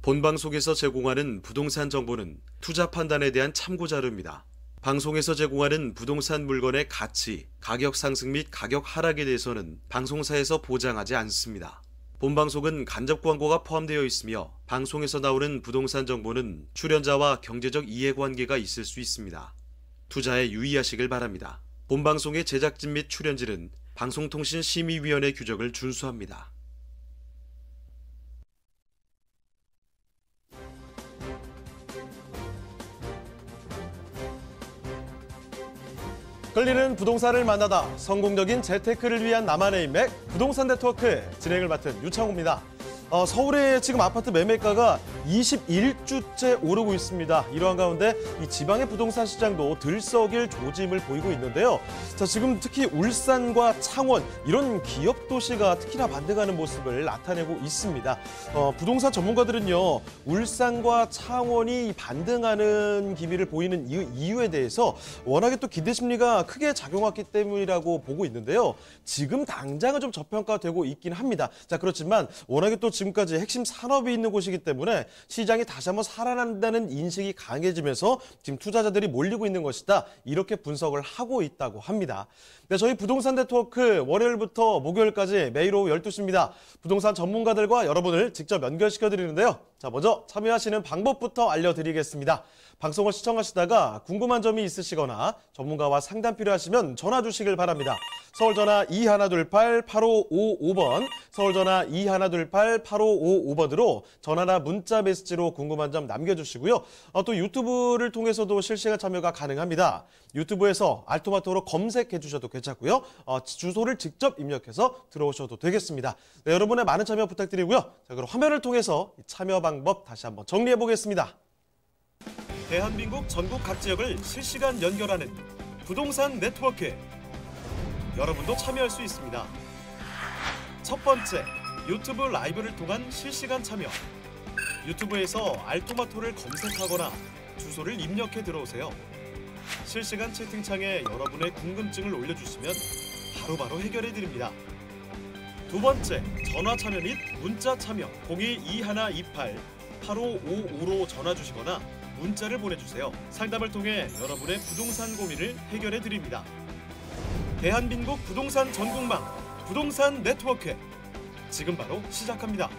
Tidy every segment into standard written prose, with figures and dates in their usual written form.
본방송에서 제공하는 부동산 정보는 투자 판단에 대한 참고 자료입니다. 방송에서 제공하는 부동산 물건의 가치, 가격 상승 및 가격 하락에 대해서는 방송사에서 보장하지 않습니다. 본방송은 간접 광고가 포함되어 있으며 방송에서 나오는 부동산 정보는 출연자와 경제적 이해관계가 있을 수 있습니다. 투자에 유의하시길 바랍니다. 본방송의 제작진 및 출연진은 방송통신심의위원회 규정을 준수합니다. 끌리는 부동산을 만나다 성공적인 재테크를 위한 나만의 인맥 부동산 네트워크 진행을 맡은 유창호입니다. 서울의 지금 아파트 매매가가 21주째 오르고 있습니다. 이러한 가운데 이 지방의 부동산 시장도 들썩일 조짐을 보이고 있는데요. 자, 지금 특히 울산과 창원 이런 기업 도시가 특히나 반등하는 모습을 나타내고 있습니다. 부동산 전문가들은요, 울산과 창원이 반등하는 기미를 보이는 이유에 대해서 워낙에 또 기대 심리가 크게 작용했기 때문이라고 보고 있는데요. 지금 당장은 좀 저평가되고 있긴 합니다. 자, 그렇지만 워낙에 또 지금까지 핵심 산업이 있는 곳이기 때문에 시장이 다시 한번 살아난다는 인식이 강해지면서 지금 투자자들이 몰리고 있는 것이다. 이렇게 분석을 하고 있다고 합니다. 네, 저희 부동산 네트워크 월요일부터 목요일까지 매일 오후 12시입니다. 부동산 전문가들과 여러분을 직접 연결시켜 드리는데요. 자, 먼저 참여하시는 방법부터 알려드리겠습니다. 방송을 시청하시다가 궁금한 점이 있으시거나 전문가와 상담 필요하시면 전화 주시길 바랍니다. 서울전화 2128-8555번, 서울전화 2128-8555번으로 전화나 문자 메시지로 궁금한 점 남겨주시고요. 또 유튜브를 통해서도 실시간 참여가 가능합니다. 유튜브에서 알토마토로 검색해 주셔도 괜찮고요. 주소를 직접 입력해서 들어오셔도 되겠습니다. 네, 여러분의 많은 참여 부탁드리고요. 자, 그럼 화면을 통해서 참여 방법 다시 한번 정리해 보겠습니다. 대한민국 전국 각 지역을 실시간 연결하는 부동산 네트워크. 여러분도 참여할 수 있습니다. 첫 번째, 유튜브 라이브를 통한 실시간 참여. 유튜브에서 알토마토를 검색하거나 주소를 입력해 들어오세요. 실시간 채팅창에 여러분의 궁금증을 올려주시면 바로바로 해결해 드립니다. 두 번째, 전화 참여 및 문자 참여. 022128-8555로 전화 주시거나 문자를 보내주세요. 상담을 통해 여러분의 부동산 고민을 해결해 드립니다. 대한민국 부동산 전국망 부동산 네트워크, 지금 바로 시작합니다.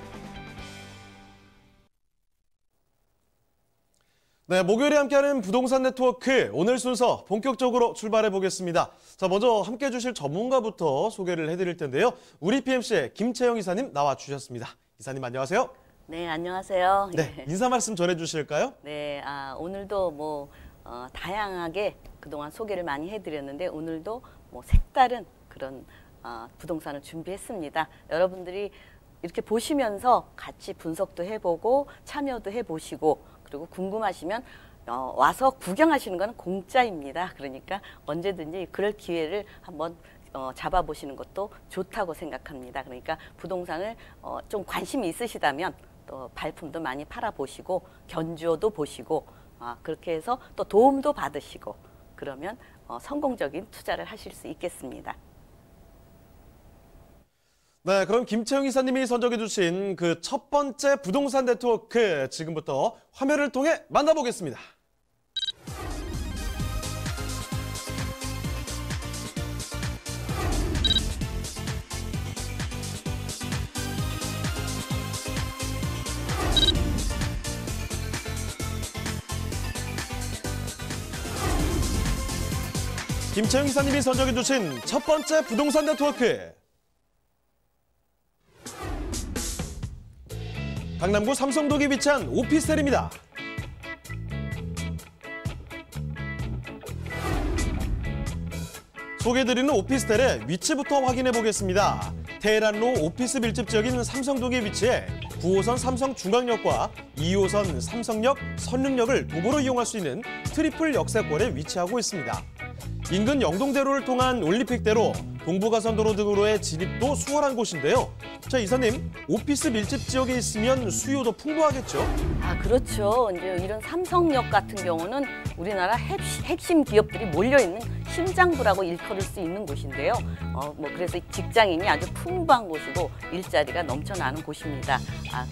네, 목요일에 함께하는 부동산 네트워크, 오늘 순서 본격적으로 출발해 보겠습니다. 자, 먼저 함께해 주실 전문가부터 소개를 해드릴 텐데요. 우리 PMC의 김채영 이사님 나와 주셨습니다. 이사님 안녕하세요. 네, 안녕하세요. 네, 인사 말씀 전해 주실까요? 네, 오늘도 다양하게 그동안 소개를 많이 해드렸는데 오늘도 색다른 그런 부동산을 준비했습니다. 여러분들이 이렇게 보시면서 같이 분석도 해보고 참여도 해보시고, 그리고 궁금하시면 와서 구경하시는 건 공짜입니다. 그러니까 언제든지 그럴 기회를 한번 잡아보시는 것도 좋다고 생각합니다. 그러니까 부동산을 좀 관심이 있으시다면 또 발품도 많이 팔아보시고 견주어도 보시고, 그렇게 해서 또 도움도 받으시고, 그러면 성공적인 투자를 하실 수 있겠습니다. 네, 그럼 김채영 이사님이 선정해 주신 그 첫 번째 부동산 네트워크, 지금부터 화면을 통해 만나보겠습니다. 김채영 이사님이 선정해 주신 첫 번째 부동산 네트워크, 강남구 삼성동에 위치한 오피스텔입니다. 소개해드리는 오피스텔의 위치부터 확인해 보겠습니다. 테헤란로 오피스 밀집 지역인 삼성동에 위치해 9호선 삼성중앙역과 2호선 삼성역, 선릉역을 도보로 이용할 수 있는 트리플 역세권에 위치하고 있습니다. 인근 영동대로를 통한 올림픽대로, 동부가선도로 등으로의 진입도 수월한 곳인데요. 자, 이사님, 오피스 밀집 지역에 있으면 수요도 풍부하겠죠? 아, 그렇죠. 이제 이런 삼성역 같은 경우는 우리나라 핵심 기업들이 몰려있는 심장부라고 일컬을 수 있는 곳인데요. 그래서 직장인이 아주 풍부한 곳이고 일자리가 넘쳐나는 곳입니다.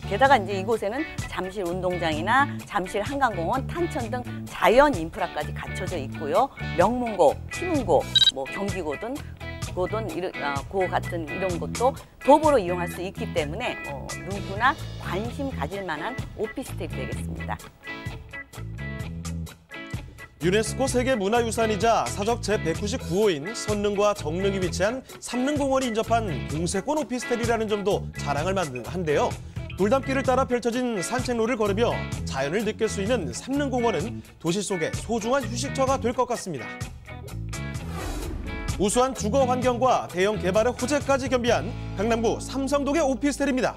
게다가 이제 이곳에는 잠실 운동장이나 잠실 한강공원, 탄천 등 자연 인프라까지 갖춰져 있고요. 명문고, 희문고, 경기고든 고 같은 이런 것도 도보로 이용할 수 있기 때문에 누구나 관심 가질 만한 오피스텔이 되겠습니다. 유네스코 세계문화유산이자 사적 제199호인 선릉과 정릉이 위치한 삼릉공원이 인접한 공세권 오피스텔이라는 점도 자랑할 만한데요. 돌담길을 따라 펼쳐진 산책로를 걸으며 자연을 느낄 수 있는 삼릉공원은 도시 속의 소중한 휴식처가 될 것 같습니다. 우수한 주거 환경과 대형 개발의 호재까지 겸비한 강남구 삼성동의 오피스텔입니다.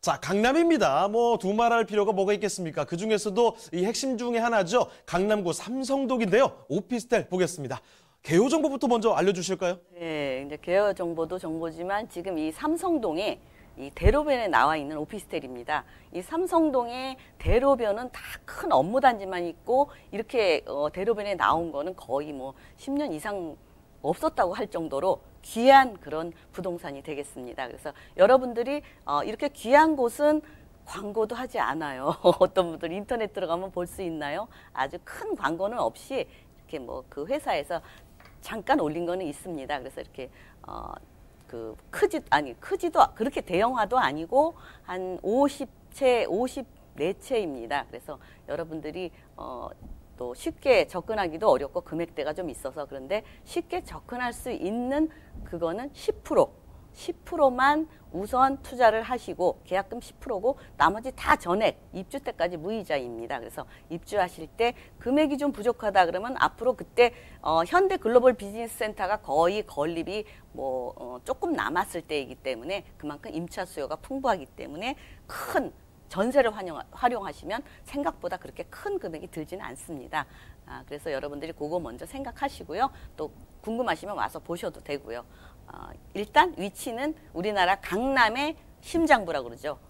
자, 강남입니다. 두말할 필요가 뭐가 있겠습니까? 그중에서도 이 핵심 중에 하나죠. 강남구 삼성동인데요. 오피스텔 보겠습니다. 개요 정보부터 먼저 알려주실까요? 네, 이제 개요 정보도 정보지만 지금 이 삼성동에 이 대로변에 나와 있는 오피스텔입니다. 이 삼성동의 대로변은 다 큰 업무단지만 있고 이렇게 대로변에 나온 거는 거의 10년 이상 없었다고 할 정도로 귀한 그런 부동산이 되겠습니다. 그래서 여러분들이 이렇게 귀한 곳은 광고도 하지 않아요. 어떤 분들 인터넷 들어가면 볼 수 있나요? 아주 큰 광고는 없이 이렇게 그 회사에서 잠깐 올린 거는 있습니다. 그래서 이렇게 크지도 그렇게 대형화도 아니고 한 50채, 54채입니다. 그래서 여러분들이 또 쉽게 접근하기도 어렵고 금액대가 좀 있어서 그런데 쉽게 접근할 수 있는 그거는 10%만 우선 투자를 하시고 계약금 10%고 나머지 다 전액 입주 때까지 무이자입니다. 그래서 입주하실 때 금액이 좀 부족하다 그러면 앞으로 그때 현대 글로벌 비즈니스 센터가 거의 건립이 조금 남았을 때이기 때문에 그만큼 임차 수요가 풍부하기 때문에 큰 전세를 활용하시면 생각보다 그렇게 큰 금액이 들지는 않습니다. 그래서 여러분들이 그거 먼저 생각하시고요. 또 궁금하시면 와서 보셔도 되고요. 일단 위치는 우리나라 강남의 심장부라고 그러죠.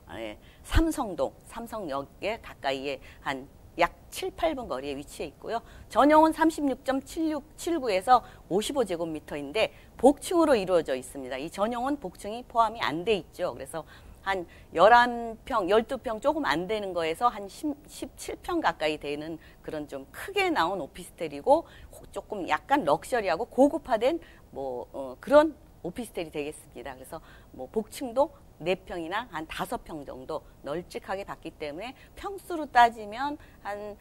삼성동, 삼성역에 가까이에 한 약 7, 8분 거리에 위치해 있고요. 전용은 36.7679에서 55제곱미터인데 복층으로 이루어져 있습니다. 이 전용은 복층이 포함이 안 돼 있죠. 그래서 한 11평, 12평 조금 안 되는 거에서 한 17평 가까이 되는 그런 좀 크게 나온 오피스텔이고 조금 약간 럭셔리하고 고급화된 그런 오피스텔이 되겠습니다. 그래서 복층도 4평이나 한 5평 정도 널찍하게 받기 때문에 평수로 따지면 한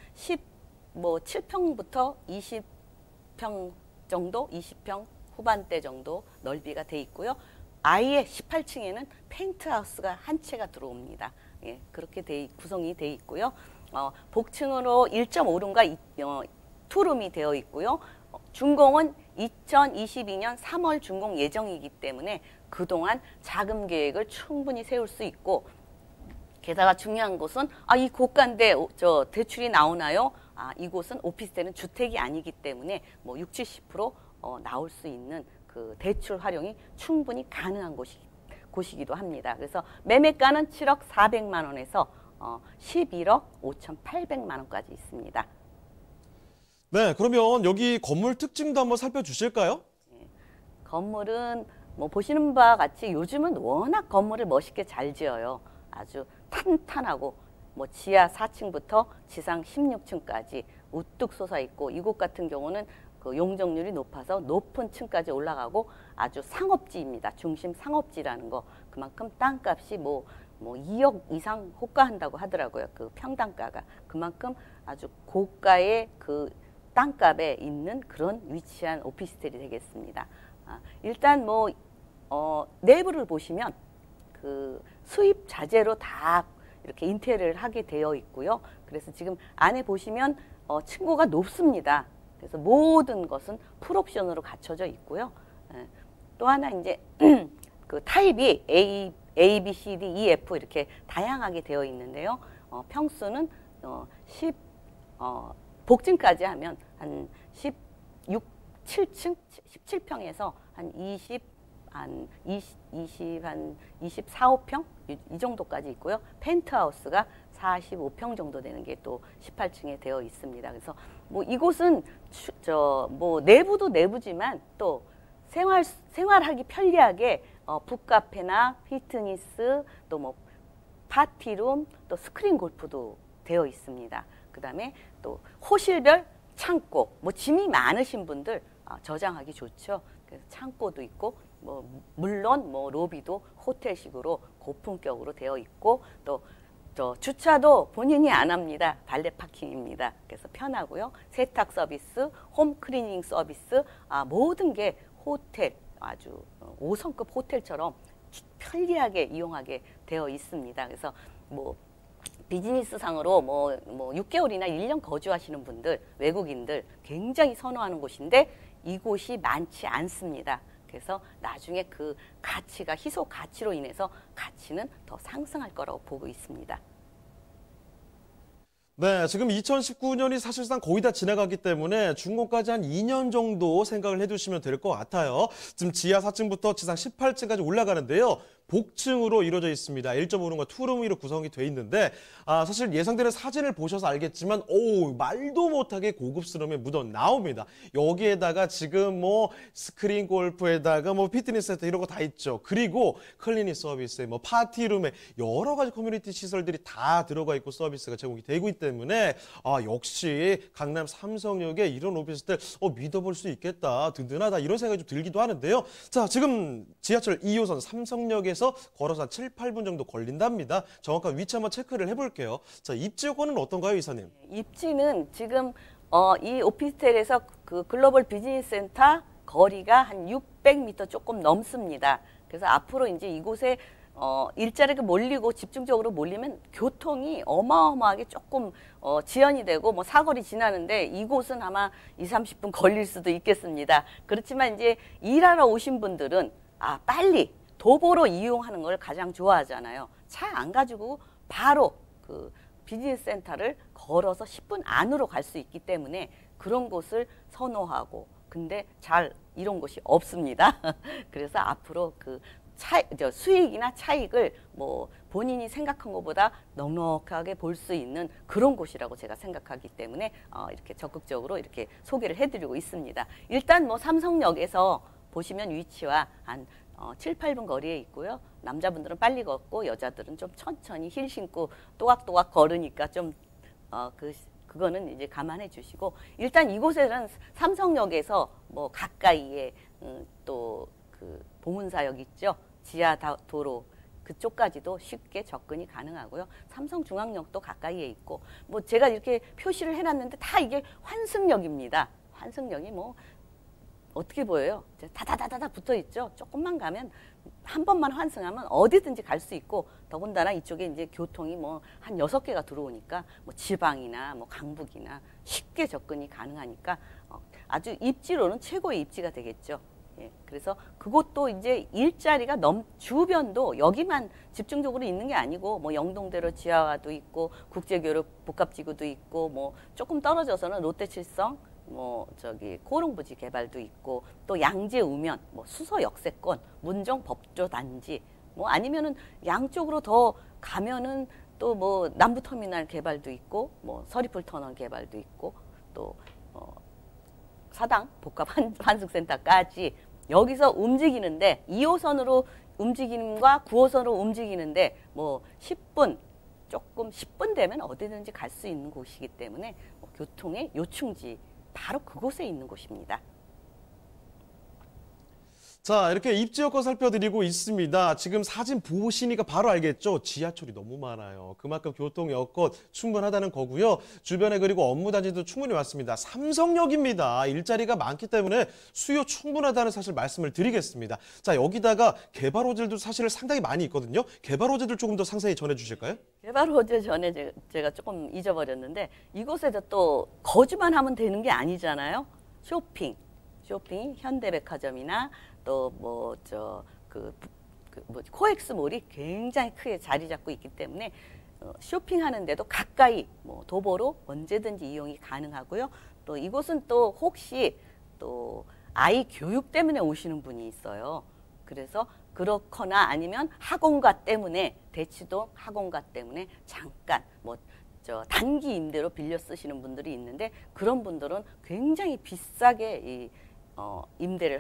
7평부터 20평 정도, 20평 후반대 정도 넓이가 돼 있고요. 아예 18층에는 펜트하우스가 한 채가 들어옵니다. 예, 그렇게 구성이 돼 있고요. 복층으로 1.5룸과 투룸이 되어 있고요. 준공은 2022년 3월 준공 예정이기 때문에 그동안 자금 계획을 충분히 세울 수 있고 게다가 중요한 것은 이 고가인데 대출이 나오나요? 이곳은 오피스텔은 주택이 아니기 때문에 60, 70% 나올 수 있는 그 대출 활용이 충분히 가능한 곳이기도 합니다. 그래서 매매가는 7억 400만 원에서 11억 5,800만 원까지 있습니다. 네, 그러면 여기 건물 특징도 한번 살펴주실까요? 네, 건물은 보시는 바와 같이 요즘은 워낙 건물을 멋있게 잘 지어요. 아주 탄탄하고 지하 4층부터 지상 16층까지 우뚝 솟아 있고 이곳 같은 경우는 그 용적률이 높아서 높은 층까지 올라가고 아주 상업지입니다. 중심 상업지라는 거. 그만큼 땅값이 2억 이상 호가한다고 하더라고요. 그 평당가가. 그만큼 아주 고가의 그 땅값에 있는 그런 위치한 오피스텔이 되겠습니다. 일단 내부를 보시면 그 수입 자재로 다 이렇게 인테리어를 하게 되어 있고요. 그래서 지금 안에 보시면 층고가 높습니다. 그래서 모든 것은 풀옵션으로 갖춰져 있고요. 또 하나 이제 그 타입이 A, B, C, D, E, F 이렇게 다양하게 되어 있는데요. 평수는 복층까지 하면 한 16, 7층, 17평에서 한 24, 5평 이 정도까지 있고요. 펜트하우스가 45평 정도 되는 게 또 18층에 되어 있습니다. 그래서 뭐 이곳은 뭐 내부도 내부지만 또 생활하기 편리하게 북카페나 피트니스 또 뭐 파티룸 또 스크린 골프도 되어 있습니다. 그다음에 또 호실별 창고, 뭐 짐이 많으신 분들 저장하기 좋죠. 그래서 창고도 있고, 뭐 물론 뭐 로비도 호텔식으로 고품격으로 되어 있고, 또 주차도 본인이 안 합니다. 발렛 파킹입니다. 그래서 편하고요. 세탁 서비스, 홈 클리닝 서비스, 모든 게 호텔, 아주 5성급 호텔처럼 편리하게 이용하게 되어 있습니다. 그래서 뭐 비즈니스 상으로 뭐 6개월이나 1년 거주하시는 분들, 외국인들 굉장히 선호하는 곳인데 이곳이 많지 않습니다. 그래서 나중에 그 가치가 희소 가치로 인해서 가치는 더 상승할 거라고 보고 있습니다. 네, 지금 2019년이 사실상 거의 다 지나갔기 때문에 준공까지 한 2년 정도 생각을 해두시면 될 것 같아요. 지금 지하 4층부터 지상 18층까지 올라가는데요. 복층으로 이루어져 있습니다. 1.5룸과 2룸으로 구성이 돼 있는데 사실 예상되는 사진을 보셔서 알겠지만 말도 못하게 고급스러움에 묻어 나옵니다. 여기에다가 지금 뭐 스크린 골프에다가 뭐 피트니스 센터 이런 거 다 있죠. 그리고 클리닝 서비스에 뭐 파티룸에 여러 가지 커뮤니티 시설들이 다 들어가 있고 서비스가 제공이 되고 있기 때문에 역시 강남 삼성역에 이런 오피스텔 믿어볼 수 있겠다. 든든하다. 이런 생각이 좀 들기도 하는데요. 자, 지금 지하철 2호선 삼성역에서 걸어서 한 7, 8분 정도 걸린답니다. 정확한 위치 한번 체크를 해볼게요. 자, 입지 요건은 어떤가요, 이사님? 입지는 지금 이 오피스텔에서 그 글로벌 비즈니스 센터 거리가 한 600m 조금 넘습니다. 그래서 앞으로 이제 이곳에 일자리가 몰리고 집중적으로 몰리면 교통이 어마어마하게 조금 지연이 되고 뭐 사거리 지나는데 이곳은 아마 2, 30분 걸릴 수도 있겠습니다. 그렇지만 이제 일하러 오신 분들은 빨리 도보로 이용하는 걸 가장 좋아하잖아요. 차 안 가지고 바로 그 비즈니스 센터를 걸어서 10분 안으로 갈 수 있기 때문에 그런 곳을 선호하고, 근데 잘 이런 곳이 없습니다. 그래서 앞으로 그 수익이나 차익을 뭐 본인이 생각한 것보다 넉넉하게 볼 수 있는 그런 곳이라고 제가 생각하기 때문에 이렇게 적극적으로 이렇게 소개를 해드리고 있습니다. 일단 뭐 삼성역에서 보시면 위치와 한 7, 8분 거리에 있고요. 남자분들은 빨리 걷고 여자들은 좀 천천히 힐 신고 또각또각 걸으니까 좀 그거는 이제 감안해 주시고, 일단 이곳에는 삼성역에서 뭐 가까이에 또 그 보문사역 있죠. 지하 도로 그쪽까지도 쉽게 접근이 가능하고요. 삼성중앙역도 가까이에 있고, 뭐 제가 이렇게 표시를 해놨는데 다 이게 환승역입니다. 환승역이 뭐 어떻게 보여요? 다다다다다 붙어 있죠. 조금만 가면 한 번만 환승하면 어디든지 갈 수 있고, 더군다나 이쪽에 이제 교통이 뭐 한 6개가 들어오니까 뭐 지방이나 뭐 강북이나 쉽게 접근이 가능하니까 아주 입지로는 최고의 입지가 되겠죠. 예, 그래서 그것도 이제 일자리가 주변도 여기만 집중적으로 있는 게 아니고 뭐 영동대로 지하화도 있고 국제교류 복합지구도 있고, 뭐 조금 떨어져서는 롯데칠성 코롱부지 개발도 있고, 또 양재 우면 뭐 수서 역세권 문정 법조단지, 뭐 아니면은 양쪽으로 더 가면은 또 뭐 남부터미널 개발도 있고, 뭐 서리풀 터널 개발도 있고, 또 사당 복합 환승센터까지 여기서 움직이는데 2호선으로 움직임과 9호선으로 움직이는데 뭐 10분 되면 어디든지 갈 수 있는 곳이기 때문에 교통의 요충지 바로 그곳에 있는 곳입니다. 자, 이렇게 입지 여건 살펴드리고 있습니다. 지금 사진 보시니까 바로 알겠죠? 지하철이 너무 많아요. 그만큼 교통 여건 충분하다는 거고요. 주변에 그리고 업무 단지도 충분히 왔습니다. 삼성역입니다. 일자리가 많기 때문에 수요 충분하다는 사실 말씀을 드리겠습니다. 자, 여기다가 개발 호재들도 사실 상당히 많이 있거든요. 개발 호재들 조금 더 상세히 전해주실까요? 개발 호재 전에 제가 조금 잊어버렸는데, 이곳에서 또 거주만 하면 되는 게 아니잖아요. 쇼핑, 현대백화점이나 또 코엑스몰이 굉장히 크게 자리 잡고 있기 때문에 쇼핑하는데도 가까이 도보로 언제든지 이용이 가능하고요. 또 이곳은 또 혹시 또 아이 교육 때문에 오시는 분이 있어요. 그래서 그렇거나 아니면 학원가 때문에 대치동 학원가 때문에 잠깐 뭐 단기 임대로 빌려 쓰시는 분들이 있는데 그런 분들은 굉장히 비싸게 임차를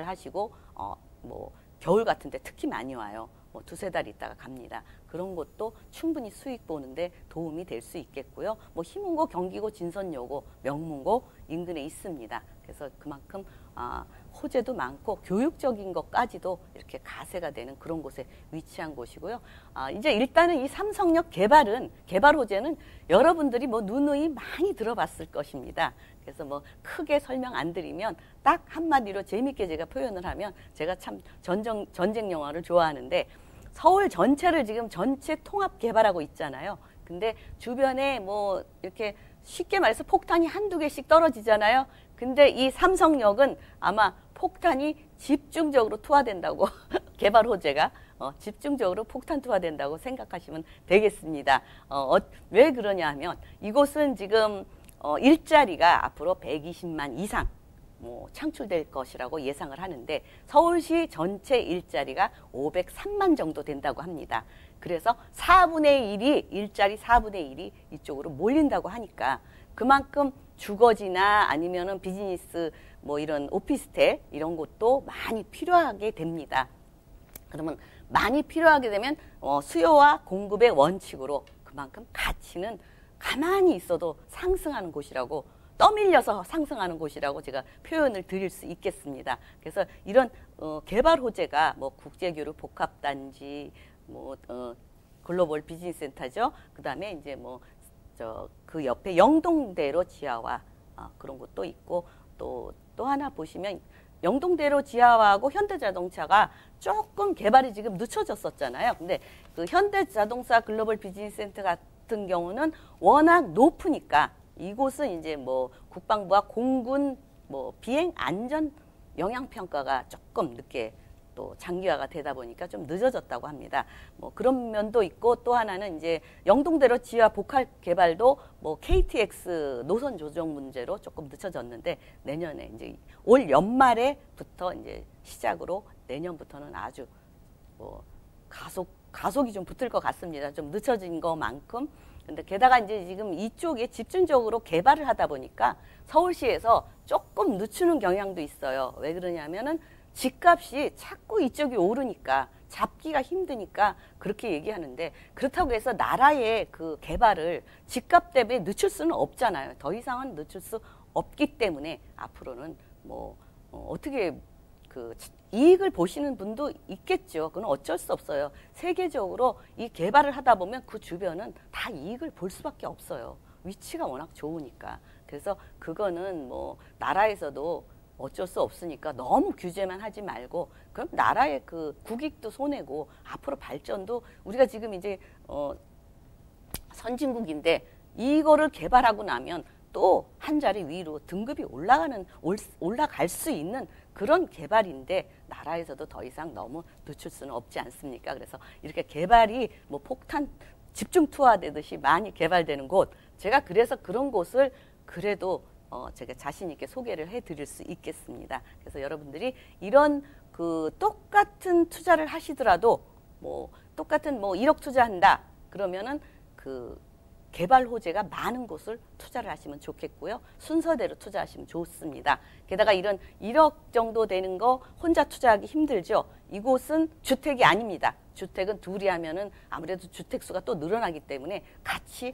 하시고 뭐 겨울 같은데 특히 많이 와요. 뭐 두세 달 있다가 갑니다. 그런 것도 충분히 수익 보는데 도움이 될 수 있겠고요. 뭐 희문고, 경기고, 진선여고, 명문고 인근에 있습니다. 그래서 그만큼 호재도 많고 교육적인 것까지도 이렇게 가세가 되는 그런 곳에 위치한 곳이고요. 이제 일단은 이 삼성역 개발 호재는 여러분들이 뭐 누누이 많이 들어봤을 것입니다. 그래서 뭐 크게 설명 안 드리면 딱 한마디로 재밌게 제가 표현을 하면 제가 참 전쟁 영화를 좋아하는데 서울 전체를 지금 전체 통합 개발하고 있잖아요. 근데 주변에 뭐 이렇게 쉽게 말해서 폭탄이 한두 개씩 떨어지잖아요. 근데 이 삼성역은 아마 폭탄이 집중적으로 투하된다고 개발 호재가 집중적으로 폭탄 투하된다고 생각하시면 되겠습니다. 왜 그러냐 하면 이곳은 지금 일자리가 앞으로 120만 이상 창출될 것이라고 예상을 하는데 서울시 전체 일자리가 503만 정도 된다고 합니다. 그래서 4분의 1이 일자리 4분의 1이 이쪽으로 몰린다고 하니까 그만큼 주거지나 아니면은 비즈니스 뭐 이런 오피스텔 이런 것도 많이 필요하게 됩니다. 그러면 많이 필요하게 되면 수요와 공급의 원칙으로 그만큼 가치는 가만히 있어도 상승하는 곳이라고 떠밀려서 상승하는 곳이라고 제가 표현을 드릴 수 있겠습니다. 그래서 이런 개발 호재가 뭐 국제교류 복합단지, 뭐 글로벌 비즈니스 센터죠. 그다음에 이제 뭐 그 옆에 영동대로 지하화 그런 것도 있고 또 하나 보시면 영동대로 지하화하고 현대자동차가 조금 개발이 지금 늦춰졌었잖아요. 근데 그 현대자동차 글로벌 비즈니스 센터 같은 경우는 워낙 높으니까 이곳은 이제 뭐 국방부와 공군 뭐 비행 안전 영향 평가가 조금 늦게 또 장기화가 되다 보니까 좀 늦어졌다고 합니다. 뭐 그런 면도 있고 또 하나는 이제 영동대로 지하 복합 개발도 뭐 KTX 노선 조정 문제로 조금 늦춰졌는데 내년에 이제 올 연말에부터 이제 시작으로 내년부터는 아주 뭐 가속이 좀 붙을 것 같습니다. 좀 늦춰진 것만큼. 근데 게다가 이제 지금 이쪽에 집중적으로 개발을 하다 보니까 서울시에서 조금 늦추는 경향도 있어요. 왜 그러냐면은 집값이 자꾸 이쪽이 오르니까 잡기가 힘드니까 그렇게 얘기하는데 그렇다고 해서 나라의 그 개발을 집값 때문에 늦출 수는 없잖아요. 더 이상은 늦출 수 없기 때문에 앞으로는 뭐 어떻게 그 이익을 보시는 분도 있겠죠. 그건 어쩔 수 없어요. 세계적으로 이 개발을 하다 보면 그 주변은 다 이익을 볼 수밖에 없어요. 위치가 워낙 좋으니까. 그래서 그거는 뭐 나라에서도 어쩔 수 없으니까 너무 규제만 하지 말고 그럼 나라의 그 국익도 손해고 앞으로 발전도 우리가 지금 이제 선진국인데 이거를 개발하고 나면 또 한 자리 위로 등급이 올라갈 수 있는 그런 개발인데 나라에서도 더 이상 너무 늦출 수는 없지 않습니까? 그래서 이렇게 개발이 뭐 폭탄 집중 투하되듯이 많이 개발되는 곳 제가 그래서 그런 곳을 그래도 제가 자신 있게 소개를 해드릴 수 있겠습니다. 그래서 여러분들이 이런 그 똑같은 투자를 하시더라도 뭐 똑같은 뭐 1억 투자한다 그러면은 그 개발 호재가 많은 곳을 투자를 하시면 좋겠고요. 순서대로 투자하시면 좋습니다. 게다가 이런 1억 정도 되는 거 혼자 투자하기 힘들죠. 이곳은 주택이 아닙니다. 주택은 둘이 하면은 아무래도 주택수가 또 늘어나기 때문에 같이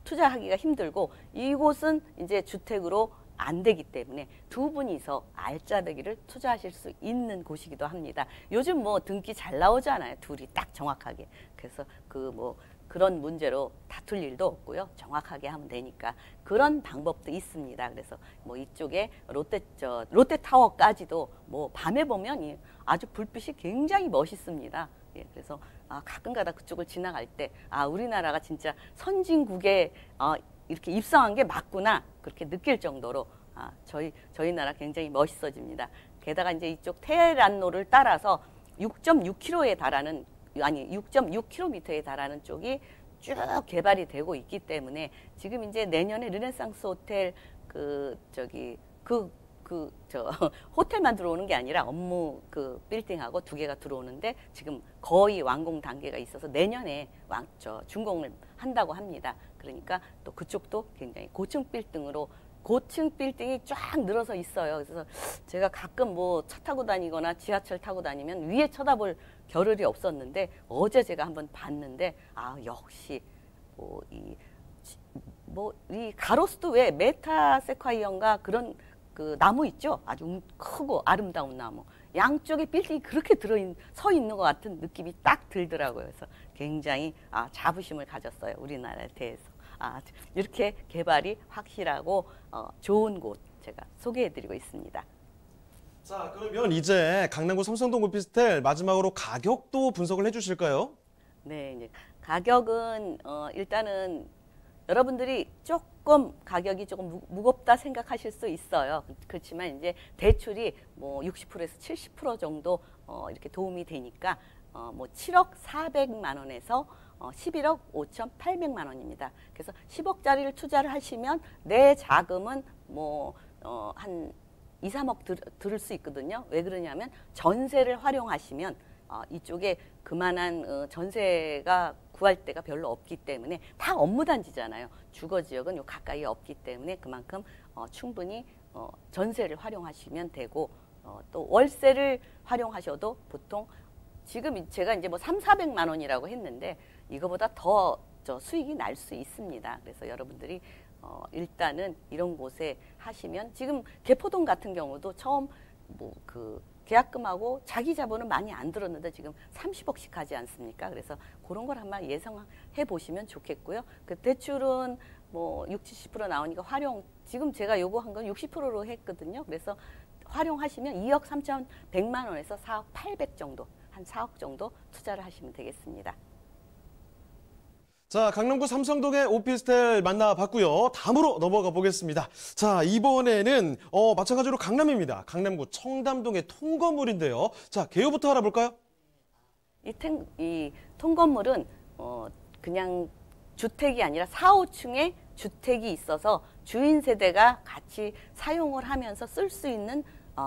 투자하기가 힘들고 이곳은 이제 주택으로 안 되기 때문에 두 분이서 알짜배기를 투자하실 수 있는 곳이기도 합니다. 요즘 뭐 등기 잘 나오잖아요. 둘이 딱 정확하게. 그래서 그 뭐 그런 문제로 다툴 일도 없고요. 정확하게 하면 되니까 그런 방법도 있습니다. 그래서 뭐 이쪽에 롯데타워까지도 뭐 밤에 보면 아주 불빛이 굉장히 멋있습니다. 예, 그래서 가끔가다 그쪽을 지나갈 때 우리나라가 진짜 선진국에 이렇게 입성한 게 맞구나 그렇게 느낄 정도로 저희 나라 굉장히 멋있어집니다. 게다가 이제 이쪽 테헤란로를 따라서 6.6km에 달하는 6.6km에 달하는 쪽이 쭉 개발이 되고 있기 때문에 지금 이제 내년에 르네상스 호텔 호텔만 들어오는 게 아니라 업무 그 빌딩하고 두 개가 들어오는데 지금 거의 완공 단계가 있어서 내년에 준공을 한다고 합니다. 그러니까 또 그쪽도 굉장히 고층 빌딩이 쫙 늘어서 있어요. 그래서 제가 가끔 뭐 차 타고 다니거나 지하철 타고 다니면 위에 쳐다볼 겨를이 없었는데 어제 제가 한번 봤는데 역시 이 가로수도 왜 메타세콰이어인가 그런 그 나무 있죠? 아주 크고 아름다운 나무. 양쪽에 빌딩이 그렇게 서 있는 것 같은 느낌이 딱 들더라고요. 그래서 굉장히 자부심을 가졌어요. 우리나라에 대해서. 이렇게 개발이 확실하고 좋은 곳 제가 소개해드리고 있습니다. 자, 그러면 이제 강남구 삼성동 오피스텔 마지막으로 가격도 분석을 해주실까요? 네, 이제 가격은 일단은 여러분들이 조금 가격이 조금 무겁다 생각하실 수 있어요. 그렇지만 이제 대출이 뭐 60%에서 70% 정도 이렇게 도움이 되니까 뭐 7억 400만 원에서 11억 5,800만 원입니다. 그래서 10억짜리를 투자를 하시면 내 자금은 뭐 한 2, 3억 들을 수 있거든요. 왜 그러냐면 전세를 활용하시면 이쪽에 그만한 전세가 구할 데가 별로 없기 때문에 다 업무단지잖아요. 주거지역은 요 가까이에 없기 때문에 그만큼 충분히 전세를 활용하시면 되고 또 월세를 활용하셔도 보통 지금 제가 이제 뭐 3, 400만 원이라고 했는데 이거보다 더 수익이 날 수 있습니다. 그래서 여러분들이 일단은 이런 곳에 하시면 지금 개포동 같은 경우도 처음 계약금하고 자기 자본은 많이 안 들었는데 지금 30억씩 하지 않습니까? 그래서 그런 걸 한번 예상해 보시면 좋겠고요. 그 대출은 뭐 60, 70% 나오니까 지금 제가 요구한 건 60%로 했거든요. 그래서 활용하시면 2억 3,100만 원에서 4억 800 정도, 한 4억 정도 투자를 하시면 되겠습니다. 자, 강남구 삼성동의 오피스텔 만나봤고요. 다음으로 넘어가 보겠습니다. 자, 이번에는 마찬가지로 강남입니다. 강남구 청담동의 통건물인데요. 자, 개요부터 알아볼까요? 이 통건물은 그냥 주택이 아니라 4, 5층에 주택이 있어서 주인 세대가 같이 사용을 하면서 쓸 수 있는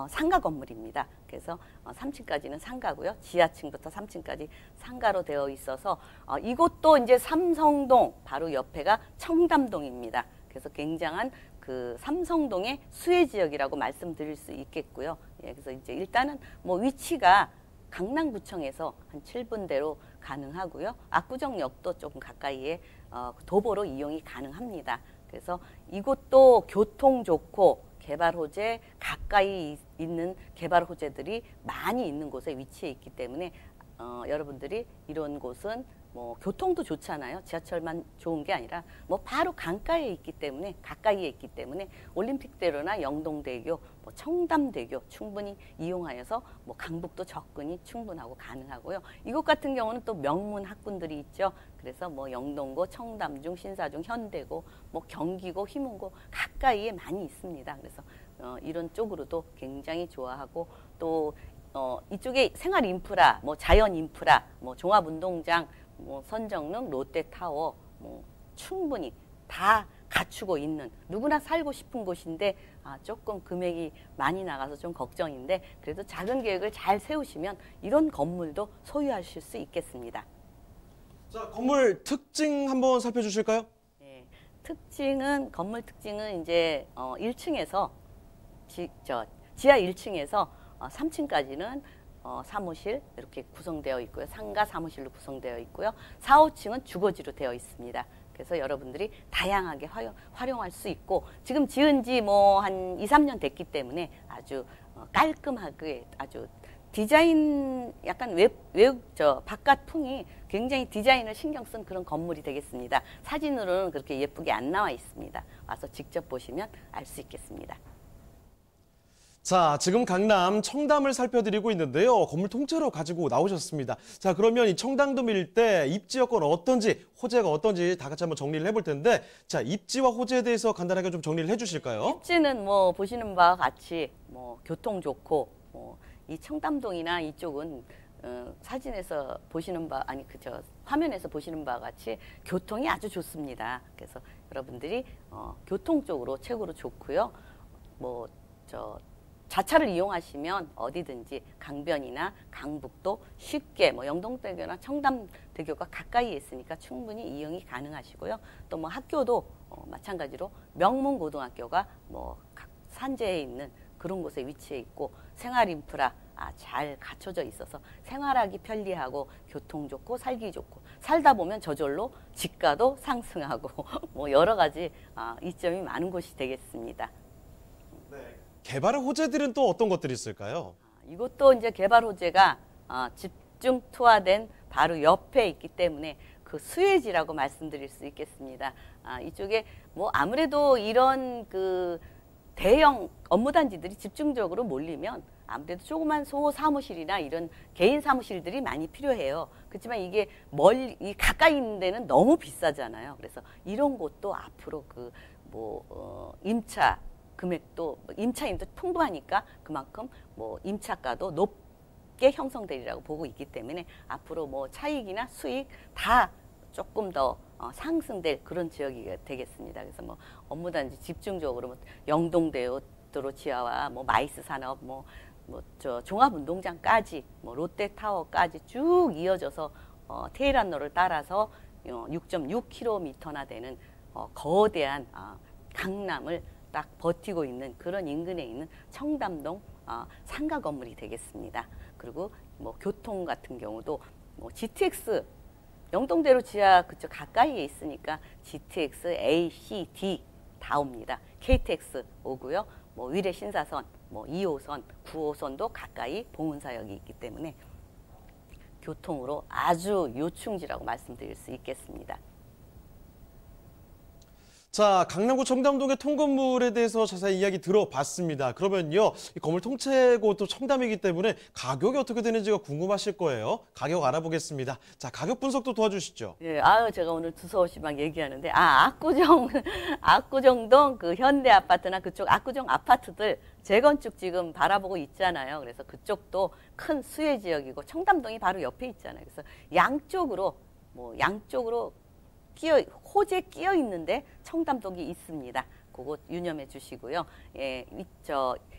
상가 건물입니다. 그래서 3층까지는 상가고요. 지하층부터 3층까지 상가로 되어 있어서 이곳도 이제 삼성동 바로 옆에가 청담동입니다. 그래서 굉장한 그 삼성동의 수혜 지역이라고 말씀드릴 수 있겠고요. 예, 그래서 이제 일단은 뭐 위치가 강남구청에서 한 7분대로 가능하고요. 압구정역도 조금 가까이에 도보로 이용이 가능합니다. 그래서 이곳도 교통 좋고 개발 호재 가까이 있는 개발 호재들이 많이 있는 곳에 위치해 있기 때문에 여러분들이 이런 곳은 뭐 교통도 좋잖아요. 지하철만 좋은 게 아니라 뭐 바로 강가에 있기 때문에 가까이에 있기 때문에 올림픽대로나 영동대교, 뭐 청담대교 충분히 이용하여서 뭐 강북도 접근이 충분하고 가능하고요. 이곳 같은 경우는 또 명문 학군들이 있죠. 그래서 뭐 영동고, 청담중, 신사중, 현대고, 뭐 경기고, 휘문고 가까이에 많이 있습니다. 그래서 이런 쪽으로도 굉장히 좋아하고 또 이쪽에 생활 인프라, 뭐 자연 인프라, 뭐 종합운동장, 뭐 선정릉, 롯데타워, 뭐 충분히 다 갖추고 있는 누구나 살고 싶은 곳인데 조금 금액이 많이 나가서 좀 걱정인데 그래도 작은 계획을 잘 세우시면 이런 건물도 소유하실 수 있겠습니다. 자, 건물 특징 한번 살펴주실까요? 네, 건물 특징은 이제 1층에서 지하 1층에서 3층까지는 사무실 이렇게 구성되어 있고요. 상가 사무실로 구성되어 있고요. 4, 5층은 주거지로 되어 있습니다. 그래서 여러분들이 다양하게 활용할 수 있고 지금 지은 지 뭐 한 2, 3년 됐기 때문에 아주 깔끔하게 아주 디자인 약간 바깥 풍이 굉장히 디자인을 신경 쓴 그런 건물이 되겠습니다. 사진으로는 그렇게 예쁘게 안 나와 있습니다. 와서 직접 보시면 알 수 있겠습니다. 자, 지금 강남 청담을 살펴드리고 있는데요. 건물 통째로 가지고 나오셨습니다. 자, 그러면 이 청담동 일대 입지 여건 어떤지, 호재가 어떤지 다 같이 한번 정리를 해볼 텐데, 자, 입지와 호재에 대해서 간단하게 좀 정리를 해주실까요? 입지는 뭐 보시는 바와 같이 뭐 교통 좋고 뭐 이 청담동이나 이쪽은 사진에서 보시는 바 아니 그저 화면에서 보시는 바와 같이 교통이 아주 좋습니다. 그래서 여러분들이 교통 쪽으로 최고로 좋고요. 뭐 자차를 이용하시면 어디든지 강변이나 강북도 쉽게 뭐 영동대교나 청담대교가 가까이에 있으니까 충분히 이용이 가능하시고요. 또 뭐 학교도 마찬가지로 명문고등학교가 뭐 각 산재에 있는 그런 곳에 위치해 있고 생활 인프라 잘 갖춰져 있어서 생활하기 편리하고 교통 좋고 살기 좋고 살다 보면 저절로 집가도 상승하고 뭐 여러 가지 이점이 많은 곳이 되겠습니다. 네. 개발 호재들은 또 어떤 것들이 있을까요? 이것도 이제 개발 호재가 집중 투하된 바로 옆에 있기 때문에 그 수혜지라고 말씀드릴 수 있겠습니다. 이쪽에 뭐 아무래도 이런 그 대형 업무단지들이 집중적으로 몰리면 아무래도 조그만 소사무실이나 이런 개인 사무실들이 많이 필요해요. 그렇지만 이게 멀리 가까이 있는 데는 너무 비싸잖아요. 그래서 이런 곳도 앞으로 임차 금액도 임차인도 풍부하니까 그만큼 뭐 임차가도 높게 형성되리라고 보고 있기 때문에 앞으로 뭐 차익이나 수익 다 조금 더 상승될 그런 지역이 되겠습니다. 그래서 뭐 업무단지 집중적으로 뭐 영동대로 지하와 뭐 마이스 산업 종합운동장까지 뭐 롯데타워까지 쭉 이어져서 테헤란로를 따라서 6.6km나 되는 거대한 강남을 딱 버티고 있는 그런 인근에 있는 청담동 상가 건물이 되겠습니다. 그리고 뭐 교통 같은 경우도 뭐 GTX 영동대로 지하 그쪽 가까이에 있으니까 GTX, A, C, D 다 옵니다. KTX 오고요. 뭐 위례 신사선, 뭐 2호선, 9호선도 가까이 봉은사역이 있기 때문에 교통으로 아주 요충지라고 말씀드릴 수 있겠습니다. 자, 강남구 청담동의 통건물에 대해서 자세히 이야기 들어봤습니다. 그러면요, 이 건물 통째고 또 청담이기 때문에 가격이 어떻게 되는지가 궁금하실 거예요. 가격 알아보겠습니다. 자, 가격 분석도 도와주시죠. 예, 제가 오늘 두서없이 막 얘기하는데, 압구정동 그 현대 아파트나 그쪽 압구정 아파트들 재건축 지금 바라보고 있잖아요. 그래서 그쪽도 큰 수혜 지역이고 청담동이 바로 옆에 있잖아요. 그래서 양쪽으로 호재 끼어 있는데 청담동이 있습니다. 그거 유념해 주시고요. 예,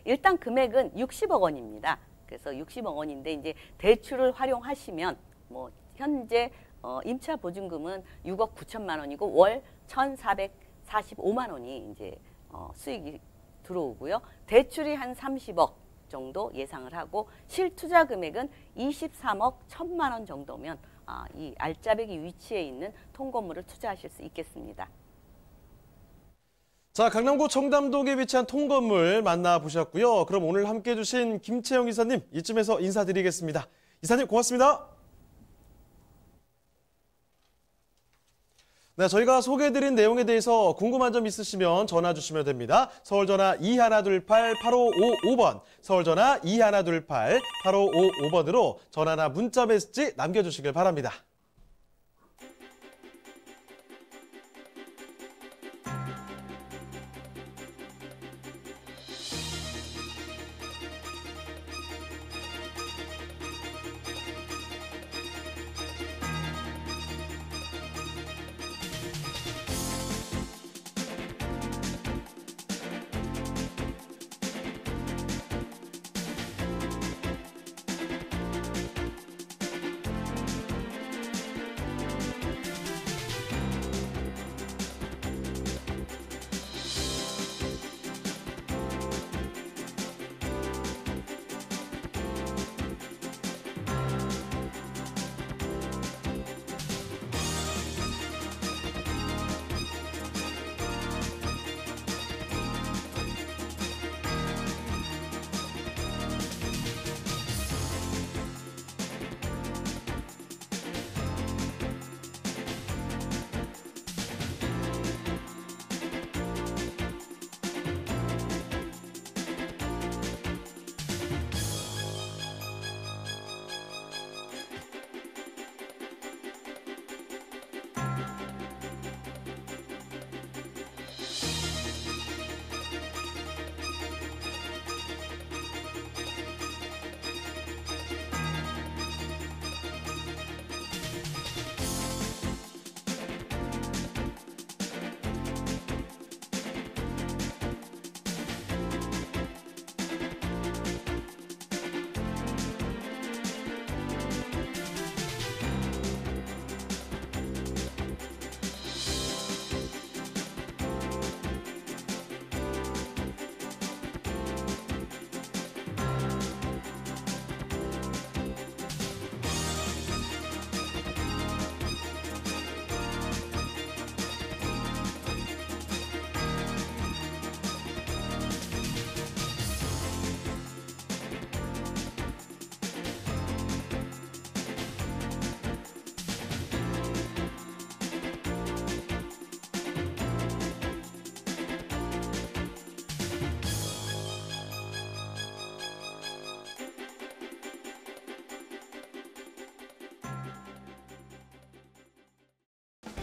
일단 금액은 60억 원입니다. 그래서 60억 원인데 이제 대출을 활용하시면 뭐 현재 임차 보증금은 6억 9천만 원이고 월 1,445만 원이 이제 수익이 들어오고요. 대출이 한 30억 정도 예상을 하고 실투자 금액은 23억 1천만 원 정도면 이 알짜배기 위치에 있는 통건물을 투자하실 수 있겠습니다. 자, 강남구 청담동에 위치한 통건물 만나보셨고요. 그럼 오늘 함께해 주신 김채영 이사님 이쯤에서 인사드리겠습니다. 이사님 고맙습니다. 네, 저희가 소개해드린 내용에 대해서 궁금한 점 있으시면 전화 주시면 됩니다. 서울전화 2128-8555번, 서울전화 2128-8555번으로 전화나 문자 메시지 남겨주시길 바랍니다.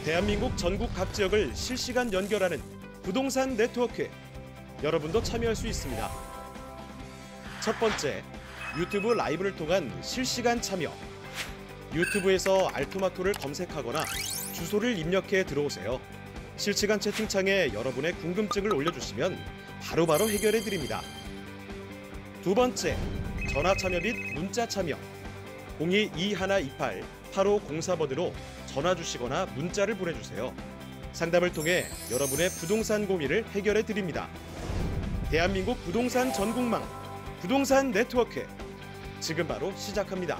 대한민국 전국 각 지역을 실시간 연결하는 부동산 네트워크. 여러분도 참여할 수 있습니다. 첫 번째, 유튜브 라이브를 통한 실시간 참여. 유튜브에서 알토마토를 검색하거나 주소를 입력해 들어오세요. 실시간 채팅창에 여러분의 궁금증을 올려주시면 바로바로 해결해 드립니다. 두 번째, 전화 참여 및 문자 참여. 02-2128-8504번으로 전화 주시거나 문자를 보내주세요. 상담을 통해 여러분의 부동산 고민을 해결해 드립니다. 대한민국 부동산 전국망, 부동산 네트워크. 지금 바로 시작합니다.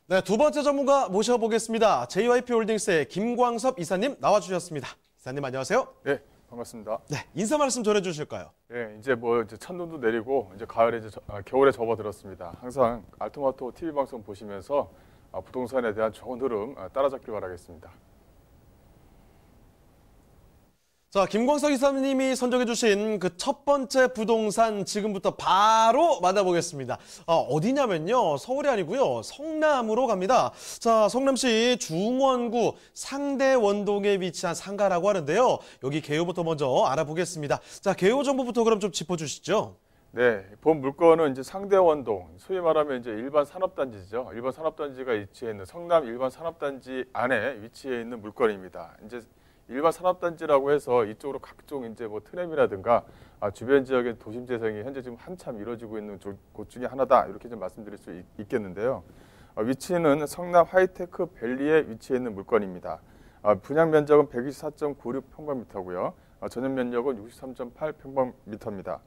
네, 두 번째 전문가 모셔보겠습니다. JYP홀딩스의 김광섭 이사님 나와주셨습니다. 이사님 안녕하세요. 네, 반갑습니다. 네, 인사 말씀 전해주실까요? 네, 이제 찬눈도 내리고 이제 가을에 겨울에 접어들었습니다. 항상 알토마토 TV 방송 보시면서 부동산에 대한 좋은 흐름 따라잡길 바라겠습니다. 자, 김광석 이사님이 선정해주신 그 첫 번째 부동산 지금부터 바로 만나보겠습니다. 어디냐면요, 서울이 아니고요, 성남으로 갑니다. 자, 성남시 중원구 상대원동에 위치한 상가라고 하는데요. 여기 개요부터 먼저 알아보겠습니다. 자, 개요 정보부터 그럼 좀 짚어주시죠. 네, 본 물건은 이제 상대원동, 소위 말하면 이제 일반 산업단지죠. 일반 산업단지가 위치해 있는 성남 일반 산업단지 안에 위치해 있는 물건입니다. 이제 일반 산업단지라고 해서 이쪽으로 각종 이제 뭐 트램이라든가 주변 지역의 도심 재생이 현재 지금 한참 이루어지고 있는 곳 중에 하나다, 이렇게 좀 말씀드릴 수 있겠는데요. 위치는 성남 하이테크 밸리에 위치해 있는 물건입니다. 분양 면적은 124.96평방미터고요. 전용 면적은 63.8평방미터입니다.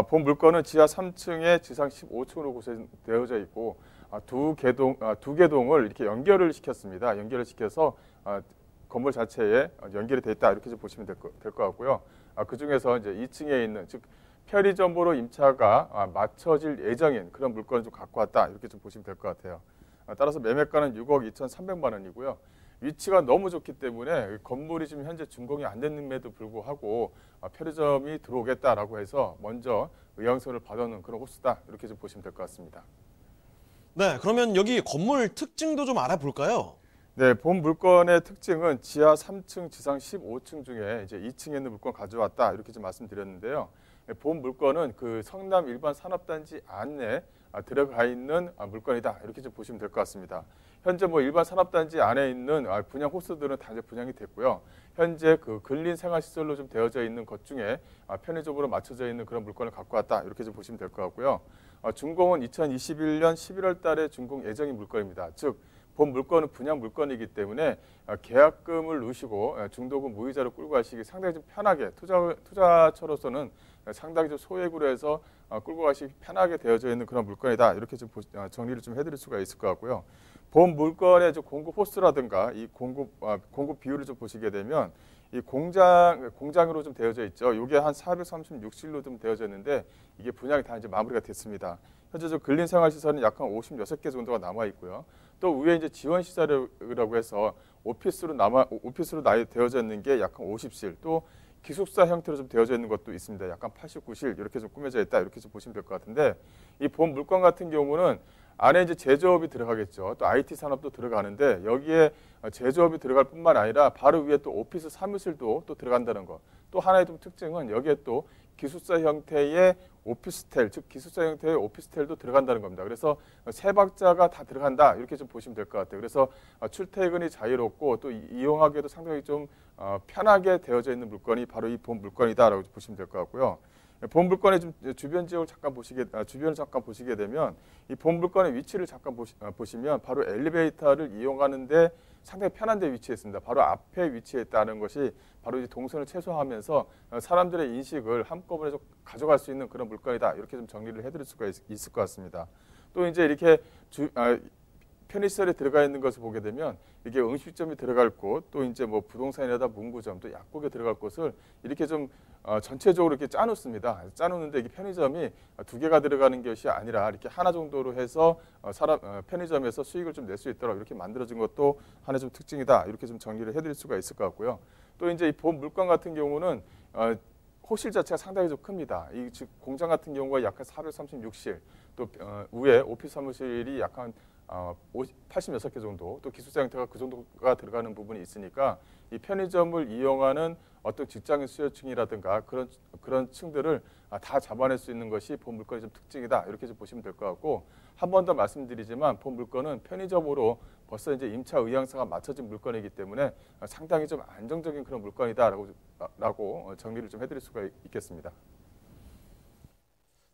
본 물건은 지하 3층에 지상 15층으로 구성되어져 있고 두 개동을 이렇게 연결을 시켰습니다. 연결을 시켜서 건물 자체에 연결이 돼 있다, 이렇게 좀 보시면 될 것 같고요. 그 중에서 이제 2층에 있는, 즉 편의점으로 임차가 맞춰질 예정인 그런 물건을 좀 갖고 왔다, 이렇게 좀 보시면 될 것 같아요. 따라서 매매가는 6억 2,300만 원이고요. 위치가 너무 좋기 때문에 건물이 지금 현재 준공이 안 됐음에도 불구하고 편의점이 들어오겠다라고 해서 먼저 의향서를 받아놓은 그런 호수다, 이렇게 좀 보시면 될 것 같습니다. 네, 그러면 여기 건물 특징도 좀 알아볼까요? 네, 본 물건의 특징은 지하 3층, 지상 15층 중에 이제 2층에 있는 물건 가져왔다, 이렇게 좀 말씀드렸는데요. 본 물건은 그 성남 일반 산업단지 안에 들어가 있는 물건이다, 이렇게 좀 보시면 될 것 같습니다. 현재 뭐 일반 산업단지 안에 있는 분양 호수들은 다 이제 분양이 됐고요. 현재 그 근린 생활시설로 좀 되어져 있는 것 중에 편의점으로 맞춰져 있는 그런 물건을 갖고 왔다, 이렇게 좀 보시면 될 것 같고요. 준공은 2021년 11월 달에 준공 예정인 물건입니다. 즉 본 물건은 분양 물건이기 때문에 계약금을 넣으시고 중도금 무이자로 끌고 가시기 상당히 좀 편하게, 투자처로서는 상당히 좀 소액으로 해서 끌고 가시기 편하게 되어져 있는 그런 물건이다, 이렇게 좀 정리를 좀 해드릴 수가 있을 것 같고요. 본 물건의 공급 호스라든가 이 공급 비율을 좀 보시게 되면 이 공장으로 좀 되어져 있죠. 이게 한 436실로 좀 되어져 있는데 이게 분양이 다 이제 마무리가 됐습니다. 현재 저 근린생활시설은 약 한 56개 정도가 남아 있고요. 또 위에 이제 지원시설이라고 해서 오피스로 되어져 있는 게 약 한 50실, 또 기숙사 형태로 좀 되어져 있는 것도 있습니다. 약 한 89실 이렇게 좀 꾸며져 있다, 이렇게 좀 보시면 될 것 같은데, 이 본 물건 같은 경우는 안에 이제 제조업이 들어가겠죠. 또 IT 산업도 들어가는데 여기에 제조업이 들어갈 뿐만 아니라 바로 위에 또 오피스 사무실도 또 들어간다는 것. 또 하나의 좀 특징은 여기에 또 기숙사 형태의 오피스텔, 즉 기숙사 형태의 오피스텔도 들어간다는 겁니다. 그래서 세 박자가 다 들어간다, 이렇게 좀 보시면 될 것 같아요. 그래서 출퇴근이 자유롭고 또 이용하기에도 상당히 좀 편하게 되어져 있는 물건이 바로 이 본 물건이다라고 보시면 될 것 같고요. 본 물건의 좀 주변을 잠깐 보시게 되면 이 본 물건의 위치를 잠깐 보시면 바로 엘리베이터를 이용하는데 상당히 편한 데 위치해 있습니다. 바로 앞에 위치해 있다는 것이 바로 이제 동선을 최소화하면서 사람들의 인식을 한꺼번에 좀 가져갈 수 있는 그런 물건이다, 이렇게 좀 정리를 해드릴 수가 있을 것 같습니다. 또 이제 이렇게 편의시설에 들어가 있는 것을 보게 되면 이게 음식점이 들어갈 곳, 또 이제 뭐 부동산이라다 문구점, 또 약국에 들어갈 곳을 이렇게 좀 전체적으로 이렇게 짜놓습니다. 짜놓는데 이게 편의점이 두 개가 들어가는 것이 아니라 이렇게 하나 정도로 해서 편의점에서 수익을 좀 낼 수 있도록 이렇게 만들어진 것도 하나의 좀 특징이다, 이렇게 좀 정리를 해드릴 수가 있을 것 같고요. 또 이제 이 본 물건 같은 경우는 호실 자체가 상당히 좀 큽니다. 즉 공장 같은 경우가 약 한 436실, 또 위에 오피스 사무실이 약 한 86개 정도, 또 기숙사 형태가 그 정도가 들어가는 부분이 있으니까 이 편의점을 이용하는 어떤 직장인 수요층이라든가 그런 층들을 다 잡아낼 수 있는 것이 본 물건의 좀 특징이다, 이렇게 좀 보시면 될 것 같고, 한 번 더 말씀드리지만 본 물건은 편의점으로 벌써 이제 임차 의향서가 맞춰진 물건이기 때문에 상당히 좀 안정적인 그런 물건이다라고 정리를 좀 해드릴 수가 있겠습니다.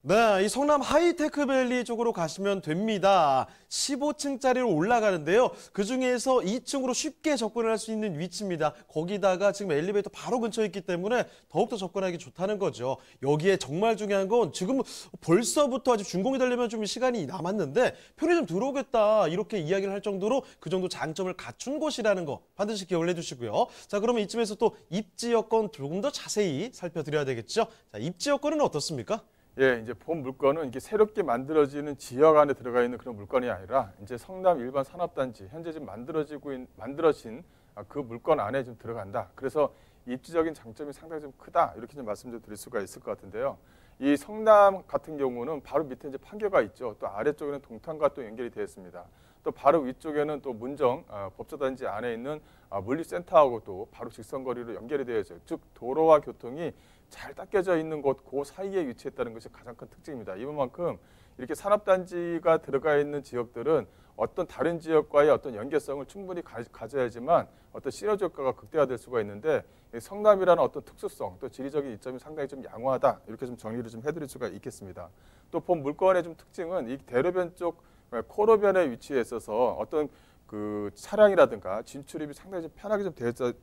네, 이 성남 하이테크밸리 쪽으로 가시면 됩니다. 15층짜리로 올라가는데요. 그중에서 2층으로 쉽게 접근을 할 수 있는 위치입니다. 거기다가 지금 엘리베이터 바로 근처에 있기 때문에 더욱더 접근하기 좋다는 거죠. 여기에 정말 중요한 건 지금 벌써부터 아직 준공이 되려면 좀 시간이 남았는데 편의점 들어오겠다 이렇게 이야기를 할 정도로 그 정도 장점을 갖춘 곳이라는 거 반드시 기억을 해주시고요. 자, 그러면 이쯤에서 또 입지 여건 조금 더 자세히 살펴드려야 되겠죠. 자, 입지 여건은 어떻습니까? 예, 이제 본 물건은 이게 새롭게 만들어지는 지역 안에 들어가 있는 그런 물건이 아니라 이제 성남 일반 산업단지 현재 지금 만들어진 그 물건 안에 좀 들어간다. 그래서 입지적인 장점이 상당히 좀 크다, 이렇게 좀 말씀을 드릴 수가 있을 것 같은데요. 이 성남 같은 경우는 바로 밑에 이제 판교가 있죠. 또 아래쪽에는 동탄과 또 연결이 되어 있습니다. 또 바로 위쪽에는 또 문정 법조단지 안에 있는 물류센터하고 또 바로 직선거리로 연결이 되어 있어요. 즉 도로와 교통이 잘 닦여져 있는 곳 그 사이에 위치했다는 것이 가장 큰 특징입니다. 이만큼 이렇게 산업단지가 들어가 있는 지역들은 어떤 다른 지역과의 어떤 연계성을 충분히 가져야지만 어떤 시너지 효과가 극대화될 수가 있는데, 성남이라는 어떤 특수성 또 지리적인 이점이 상당히 좀 양호하다, 이렇게 좀 정리를 좀 해드릴 수가 있겠습니다. 또 본 물건의 좀 특징은 이 대로변 쪽 코로변에 위치해 있어서 어떤 그 차량이라든가 진출입이 상당히 좀 편하게 좀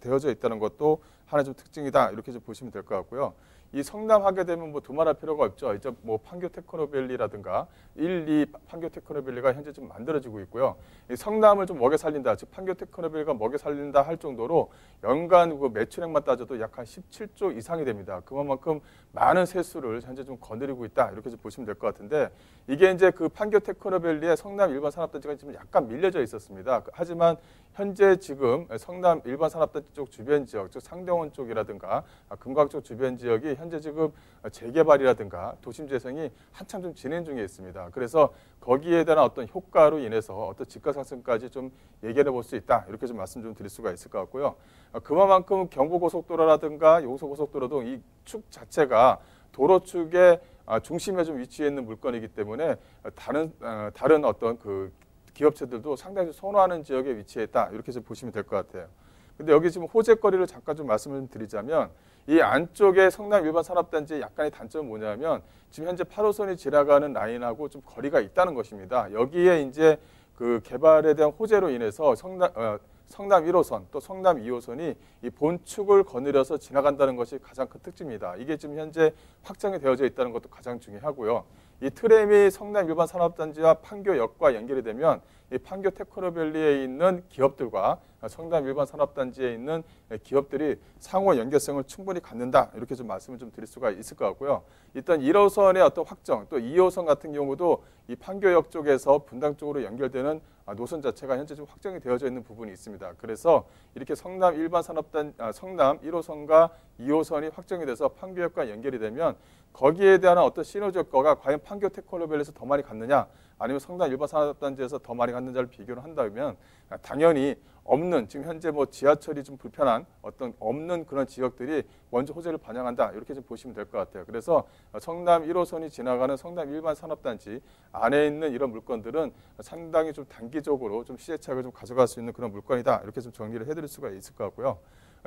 되어져 있다는 것도 하나의 좀 특징이다, 이렇게 좀 보시면 될 것 같고요. 이 성남 하게 되면 뭐 두말할 필요가 없죠. 이제 뭐 판교 테크노밸리라든가 1, 2 판교 테크노밸리가 현재 좀 만들어지고 있고요. 이 성남을 좀 먹여 살린다, 즉 판교 테크노밸리가 먹여 살린다 할 정도로 연간 그 매출액만 따져도 약 한 17조 이상이 됩니다. 그만큼 많은 세수를 현재 좀 거느리고 있다, 이렇게 좀 보시면 될 것 같은데, 이게 이제 그 판교 테크노밸리의 성남 일반 산업단지가 지금 약간 밀려져 있었습니다. 하지만 현재 지금 성남 일반 산업단지 쪽 주변 지역, 즉 상대원 쪽이라든가 금강 쪽 주변 지역이 현재 지금 재개발이라든가 도심 재생이 한참 좀 진행 중에 있습니다. 그래서 거기에 대한 어떤 효과로 인해서 어떤 집가 상승까지 좀 얘기해 볼 수 있다, 이렇게 좀 말씀 좀 드릴 수가 있을 것 같고요. 그만큼 경부고속도로라든가 용서고속도로 등 이 축 자체가 도로 축의 중심에 좀 위치해 있는 물건이기 때문에 다른 어떤 그 기업체들도 상당히 선호하는 지역에 위치해 있다, 이렇게 좀 보시면 될 것 같아요. 근데 여기 지금 호재거리를 잠깐 좀 말씀을 드리자면, 이 안쪽에 성남 일반 산업단지의 약간의 단점은 뭐냐면 지금 현재 8호선이 지나가는 라인하고 좀 거리가 있다는 것입니다. 여기에 이제 그 개발에 대한 호재로 인해서 성남 1호선 또 성남 2호선이 이 본축을 거느려서 지나간다는 것이 가장 큰 특징입니다. 이게 지금 현재 확정이 되어져 있다는 것도 가장 중요하고요. 이 트램이 성남 일반 산업단지와 판교역과 연결이 되면 이 판교 테크노밸리에 있는 기업들과 성남 일반 산업단지에 있는 기업들이 상호 연계성을 충분히 갖는다, 이렇게 좀 말씀을 좀 드릴 수가 있을 것 같고요. 일단 1호선의 어떤 확정, 또 2호선 같은 경우도 이 판교역 쪽에서 분당 쪽으로 연결되는 노선 자체가 현재 좀 확정이 되어져 있는 부분이 있습니다. 그래서 이렇게 성남 1호선과 2호선이 확정이 돼서 판교역과 연결이 되면 거기에 대한 어떤 시너지 효과가 과연 판교 테크노밸리에서 더 많이 갔느냐, 아니면 성남 일반 산업단지에서 더 많이 갔는지를 비교를 한다면 당연히 없는, 지금 현재 뭐 지하철이 좀 불편한 어떤 없는 그런 지역들이 먼저 호재를 반영한다, 이렇게 좀 보시면 될 것 같아요. 그래서 성남 1호선이 지나가는 성남 일반 산업단지 안에 있는 이런 물건들은 상당히 좀 단기적으로 좀 시세차익을 좀 가져갈 수 있는 그런 물건이다, 이렇게 좀 정리를 해드릴 수가 있을 것 같고요.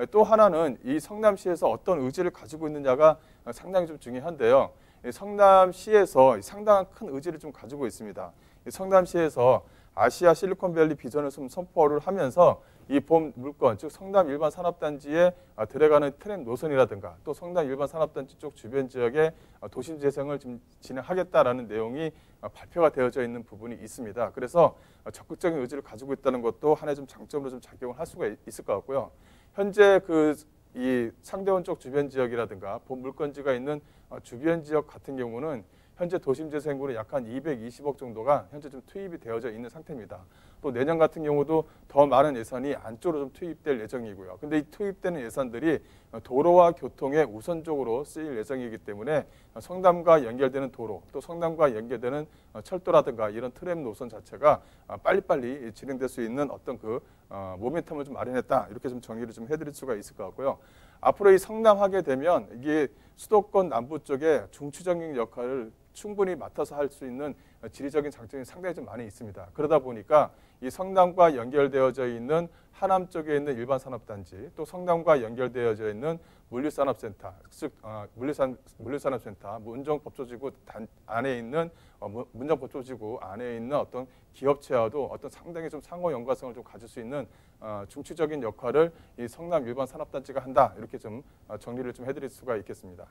또 하나는 이 성남시에서 어떤 의지를 가지고 있느냐가 상당히 좀 중요한데요. 성남시에서 상당한 큰 의지를 좀 가지고 있습니다. 성남시에서 아시아 실리콘밸리 비전을 좀 선포를 하면서 이 본 물건, 즉 성남 일반 산업단지에 들어가는 트램 노선이라든가 또 성남 일반 산업단지 쪽 주변 지역에 도심 재생을 좀 진행하겠다라는 내용이 발표가 되어져 있는 부분이 있습니다. 그래서 적극적인 의지를 가지고 있다는 것도 하나의 좀 장점으로 좀 작용을 할 수가 있을 것 같고요. 현재 이 상대원 쪽 주변 지역이라든가 본 물건지가 있는 주변 지역 같은 경우는 현재 도심재생구는 약 한 220억 정도가 현재 좀 투입이 되어져 있는 상태입니다. 또 내년 같은 경우도 더 많은 예산이 안쪽으로 좀 투입될 예정이고요. 근데 이 투입되는 예산들이 도로와 교통에 우선적으로 쓰일 예정이기 때문에 성남과 연결되는 도로, 또 성남과 연결되는 철도라든가 이런 트램 노선 자체가 빨리빨리 진행될 수 있는 어떤 그 모멘텀을 좀 마련했다. 이렇게 좀 정리를 좀 해드릴 수가 있을 것 같고요. 앞으로 이 성남 하게 되면 이게 수도권 남부 쪽에 중추적인 역할을 충분히 맡아서 할 수 있는 지리적인 장점이 상당히 좀 많이 있습니다. 그러다 보니까 이 성남과 연결되어져 있는 하남 쪽에 있는 일반 산업단지, 또 성남과 연결되어져 있는 물류산업센터, 즉 물류산업센터, 문정법조지구 안에 있는 문정법조지구 안에 있는 어떤 기업체와도 어떤 상당히 좀 상호 연관성을 좀 가질 수 있는 중추적인 역할을 이 성남 일반 산업단지가 한다. 이렇게 좀 정리를 좀 해드릴 수가 있겠습니다.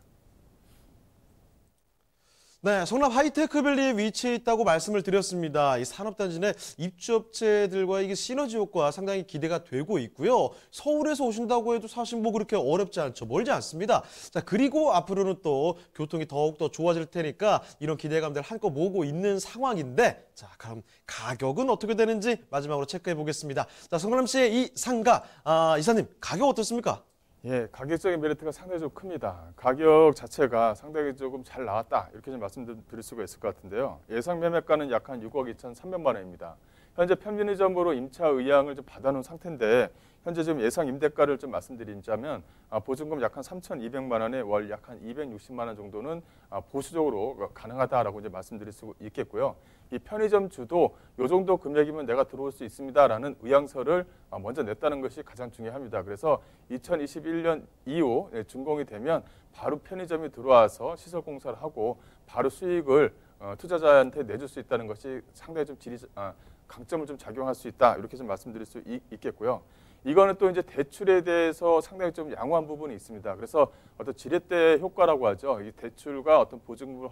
네, 성남 하이테크밸리에 위치해 있다고 말씀을 드렸습니다. 이 산업단지 내 입주업체들과 이게 시너지 효과 상당히 기대가 되고 있고요. 서울에서 오신다고 해도 사실 뭐 그렇게 어렵지 않죠. 멀지 않습니다. 자, 그리고 앞으로는 또 교통이 더욱더 좋아질 테니까 이런 기대감들 한껏 모으고 있는 상황인데, 자, 그럼 가격은 어떻게 되는지 마지막으로 체크해 보겠습니다. 자, 성남시의 이 상가, 이사님, 가격 어떻습니까? 예, 가격적인 메리트가 상당히 좀 큽니다. 가격 자체가 상당히 조금 잘 나왔다. 이렇게 좀 말씀드릴 수가 있을 것 같은데요. 예상 매매가는 약 한 6억 2,300만 원입니다. 현재 편의점으로 임차 의향을 좀 받아놓은 상태인데 현재 지금 예상 임대가를 좀 말씀드리자면 보증금 약 한 3,200만 원에 월 약 한 260만 원 정도는 보수적으로 가능하다라고 이제 말씀드릴 수 있겠고요. 이 편의점 주도 이 정도 금액이면 내가 들어올 수 있습니다라는 의향서를 먼저 냈다는 것이 가장 중요합니다. 그래서 2021년 이후 준공이 되면 바로 편의점이 들어와서 시설 공사를 하고 바로 수익을 투자자한테 내줄 수 있다는 것이 상당히 좀 강점을 좀 작용할 수 있다. 이렇게 좀 말씀드릴 수 있겠고요. 이거는 또 이제 대출에 대해서 상당히 좀 양호한 부분이 있습니다. 그래서 어떤 지렛대 효과라고 하죠. 이 대출과 어떤 보증금을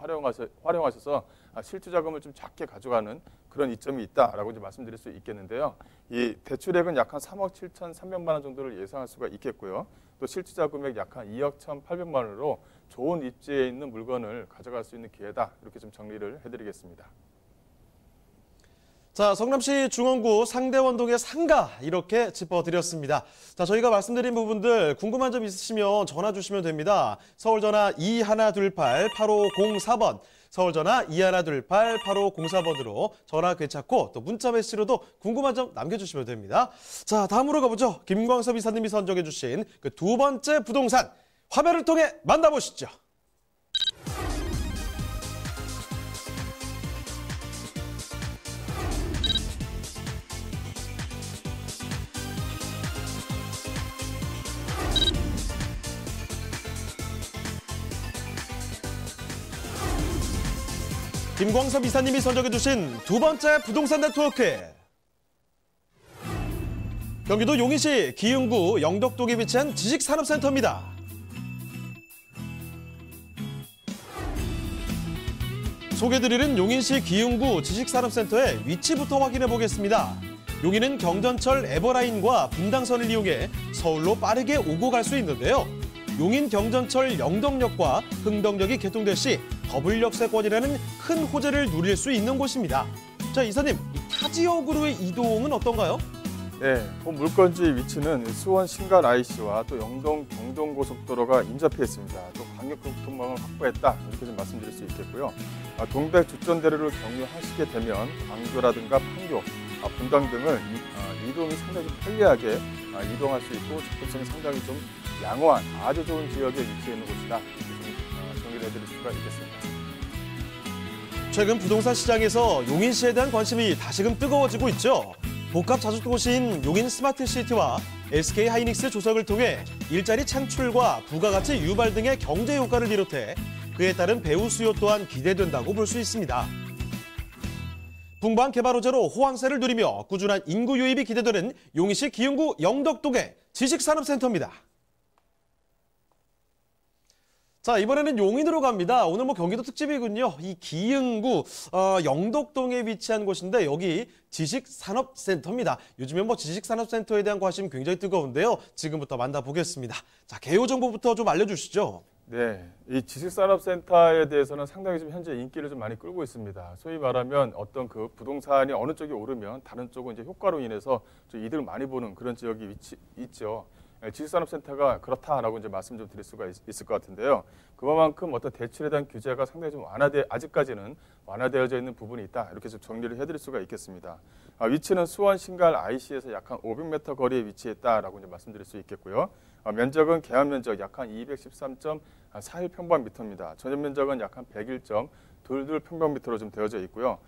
활용하셔서 실투자금을 좀 작게 가져가는 그런 이점이 있다라고 이제 말씀드릴 수 있겠는데요. 이 대출액은 약 한 3억 7,300만 원 정도를 예상할 수가 있겠고요. 또 실투자 금액 약 한 2억 1,800만 원으로 좋은 입지에 있는 물건을 가져갈 수 있는 기회다. 이렇게 좀 정리를 해드리겠습니다. 자, 성남시 중원구 상대원동의 상가 이렇게 짚어드렸습니다. 자, 저희가 말씀드린 부분들 궁금한 점 있으시면 전화 주시면 됩니다. 서울전화 2128-8504번, 서울전화 2128-8504번으로 전화 괜찮고 또 문자 메시지로도 궁금한 점 남겨주시면 됩니다. 자, 다음으로 가보죠. 김광섭 이사님이 선정해 주신 그 두 번째 부동산 화면을 통해 만나보시죠. 김광섭 이사님이 선정해주신 두 번째 부동산 네트워크. 경기도 용인시 기흥구 영덕동에 위치한 지식산업센터입니다. 소개드리는 용인시 기흥구 지식산업센터의 위치부터 확인해 보겠습니다. 용인은 경전철 에버라인과 분당선을 이용해 서울로 빠르게 오고 갈 수 있는데요. 용인 경전철 영덕역과 흥덕역이 개통될 시 더블역세권이라는 큰 호재를 누릴 수 있는 곳입니다. 자, 이사님, 타 지역으로의 이동은 어떤가요? 네, 본 물건지 위치는 수원 신갈 IC와 또 영동 경동고속도로가 인접해 있습니다. 또 광역교통망을 확보했다. 이렇게 좀 말씀드릴 수 있겠고요. 동백 주전대로를 경유하시게 되면 광교라든가 판교, 분당 등을 이동이 상당히 좀 편리하게 이동할 수 있고 접근성이 상당히 좀 양호한 아주 좋은 지역에 위치해 있는 곳이다. 이렇게 좀 정리를 해드릴 수가 있겠습니다. 최근 부동산 시장에서 용인시에 대한 관심이 다시금 뜨거워지고 있죠. 복합 자주도시인 용인 스마트시티와 SK하이닉스 조성을 통해 일자리 창출과 부가가치 유발 등의 경제 효과를 비롯해 그에 따른 배후 수요 또한 기대된다고 볼 수 있습니다. 풍부한 개발 호재로 호황세를 누리며 꾸준한 인구 유입이 기대되는 용인시 기흥구 영덕동의 지식산업센터입니다. 자, 이번에는 용인으로 갑니다. 오늘 뭐 경기도 특집이군요. 이 기흥구 영덕동에 위치한 곳인데 여기 지식산업센터입니다. 요즘에 뭐 지식산업센터에 대한 관심 굉장히 뜨거운데요. 지금부터 만나보겠습니다. 자, 개요 정보부터 좀 알려주시죠. 네, 이 지식산업센터에 대해서는 상당히 좀 현재 인기를 좀 많이 끌고 있습니다. 소위 말하면 어떤 그 부동산이 어느 쪽이 오르면 다른 쪽은 이제 효과로 인해서 좀 이득을 많이 보는 그런 지역이 있죠. 지식산업센터가 그렇다라고 이제 말씀 좀 드릴 수가 있을 것 같은데요. 그만큼 어떤 대출에 대한 규제가 상당히 좀 아직까지는 완화되어져 있는 부분이 있다. 이렇게 좀 정리를 해드릴 수가 있겠습니다. 위치는 수원 신갈 IC에서 약 한 500m 거리에 위치했다라고 이제 말씀드릴 수 있겠고요. 면적은 계약 면적 약 한 213.41평방미터입니다. 전용 면적은 약 한 101.22평방미터로 좀 되어져 있고요.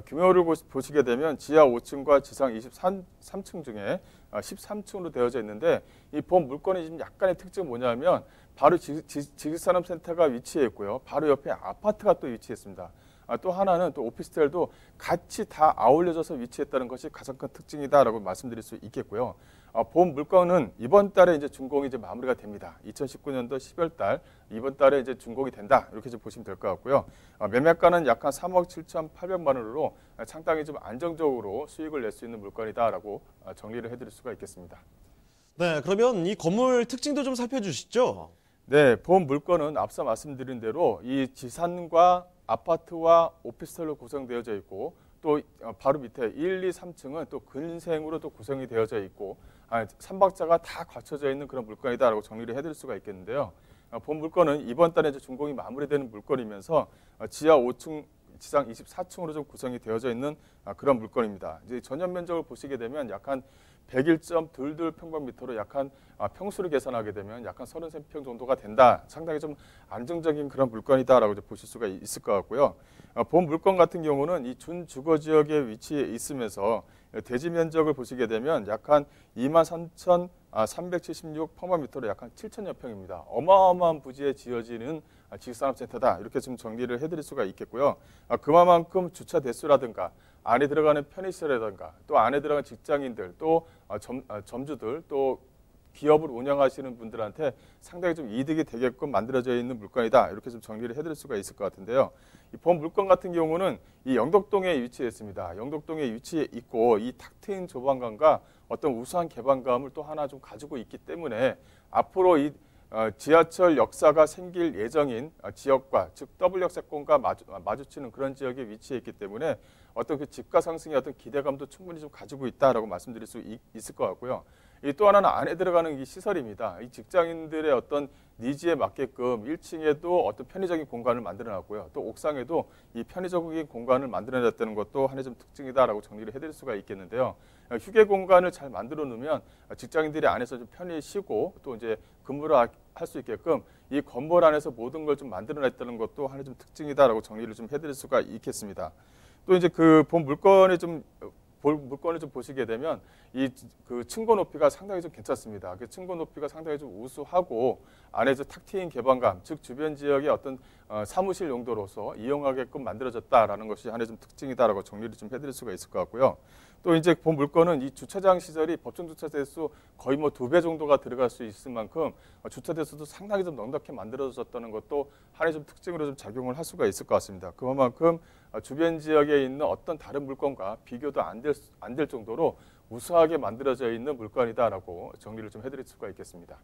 규모를 보시게 되면 지하 5층과 지상 23층 중에 13층으로 되어져 있는데 이 본 물건의 지금 약간의 특징은 뭐냐면 바로 지식산업센터가 위치해 있고요. 바로 옆에 아파트가 또 위치했습니다. 또 하나는 또 오피스텔도 같이 다 아울려져서 위치했다는 것이 가장 큰 특징이다라고 말씀드릴 수 있겠고요. 본 물건은 이번 달에 이제 준공이 이제 마무리가 됩니다. 2019년도 10월 달 이번 달에 이제 준공이 된다 이렇게 좀 보시면 될 것 같고요. 매매가는 약 한 3억 7,800만 원으로 상당히 좀 안정적으로 수익을 낼 수 있는 물건이다라고 정리를 해드릴 수가 있겠습니다. 네, 그러면 이 건물 특징도 좀 살펴주시죠. 네, 본 물건은 앞서 말씀드린 대로 이 지산과 아파트와 오피스텔로 구성되어져 있고 또 바로 밑에 1, 2, 3층은 또 근생으로 또 구성이 되어져 있고 3박자가 다 갖춰져 있는 그런 물건이다라고 정리를 해드릴 수가 있겠는데요. 본 물건은 이번 달에 이제 준공이 마무리되는 물건이면서 지하 5층, 지상 24층으로 좀 구성이 되어져 있는 그런 물건입니다. 이제 전용 면적을 보시게 되면 약 한 101.22평방미터로 약한 평수를 계산하게 되면 약 한 33평 정도가 된다. 상당히 좀 안정적인 그런 물건이다라고 보실 수가 있을 것 같고요. 본 물건 같은 경우는 이 준주거 지역에 위치해 있으면서 대지 면적을 보시게 되면 약 한 23,376평방미터로 약 한 7천여 평입니다. 어마어마한 부지에 지어지는 지식산업센터다. 이렇게 좀 정리를 해드릴 수가 있겠고요. 그만큼 주차 대수라든가 안에 들어가는 편의시설이라든가 또 안에 들어가는 직장인들 또 점주들 또 기업을 운영하시는 분들한테 상당히 좀 이득이 되게끔 만들어져 있는 물건이다. 이렇게 좀 정리를 해드릴 수가 있을 것 같은데요. 이 본 물건 같은 경우는 이 영덕동에 위치해 있습니다. 영덕동에 위치해 있고 이 탁 트인 조망감과 어떤 우수한 개방감을 또 하나 좀 가지고 있기 때문에 앞으로 이 지하철 역사가 생길 예정인 지역과 즉 W역세권과 마주치는 그런 지역에 위치해 있기 때문에 어떤 그 집가 상승의 어떤 기대감도 충분히 좀 가지고 있다라고 말씀드릴 수 있을 것 같고요. 또 하나는 안에 들어가는 이 시설입니다. 이 직장인들의 어떤 니즈에 맞게끔 1층에도 어떤 편의적인 공간을 만들어놨고요. 또 옥상에도 이 편의적인 공간을 만들어냈다는 것도 하나의 좀 특징이다라고 정리를 해드릴 수가 있겠는데요. 휴게 공간을 잘 만들어 놓으면 직장인들이 안에서 좀 편히 쉬고 또 이제 근무를 할 수 있게끔 이 건물 안에서 모든 걸 좀 만들어냈다는 것도 하나의 좀 특징이다라고 정리를 좀 해드릴 수가 있겠습니다. 또 이제 그 본 물건을 좀 보시게 되면 이 그 층고 높이가 상당히 좀 괜찮습니다. 그 층고 높이가 상당히 좀 우수하고 안에서 탁 트인 개방감, 즉 주변 지역의 어떤 사무실 용도로서 이용하게끔 만들어졌다라는 것이 하나의 좀 특징이다라고 정리를 좀 해드릴 수가 있을 것 같고요. 또 이제 본 물건은 이 주차장 시설이 법정 주차 대수 거의 뭐 2배 정도가 들어갈 수 있을 만큼 주차 대수도 상당히 좀 넉넉히 만들어졌다는 것도 하나의 좀 특징으로 좀 작용을 할 수가 있을 것 같습니다. 그만큼 주변 지역에 있는 어떤 다른 물건과 비교도 안 될 정도로 우수하게 만들어져 있는 물건이다라고 정리를 좀 해드릴 수가 있겠습니다.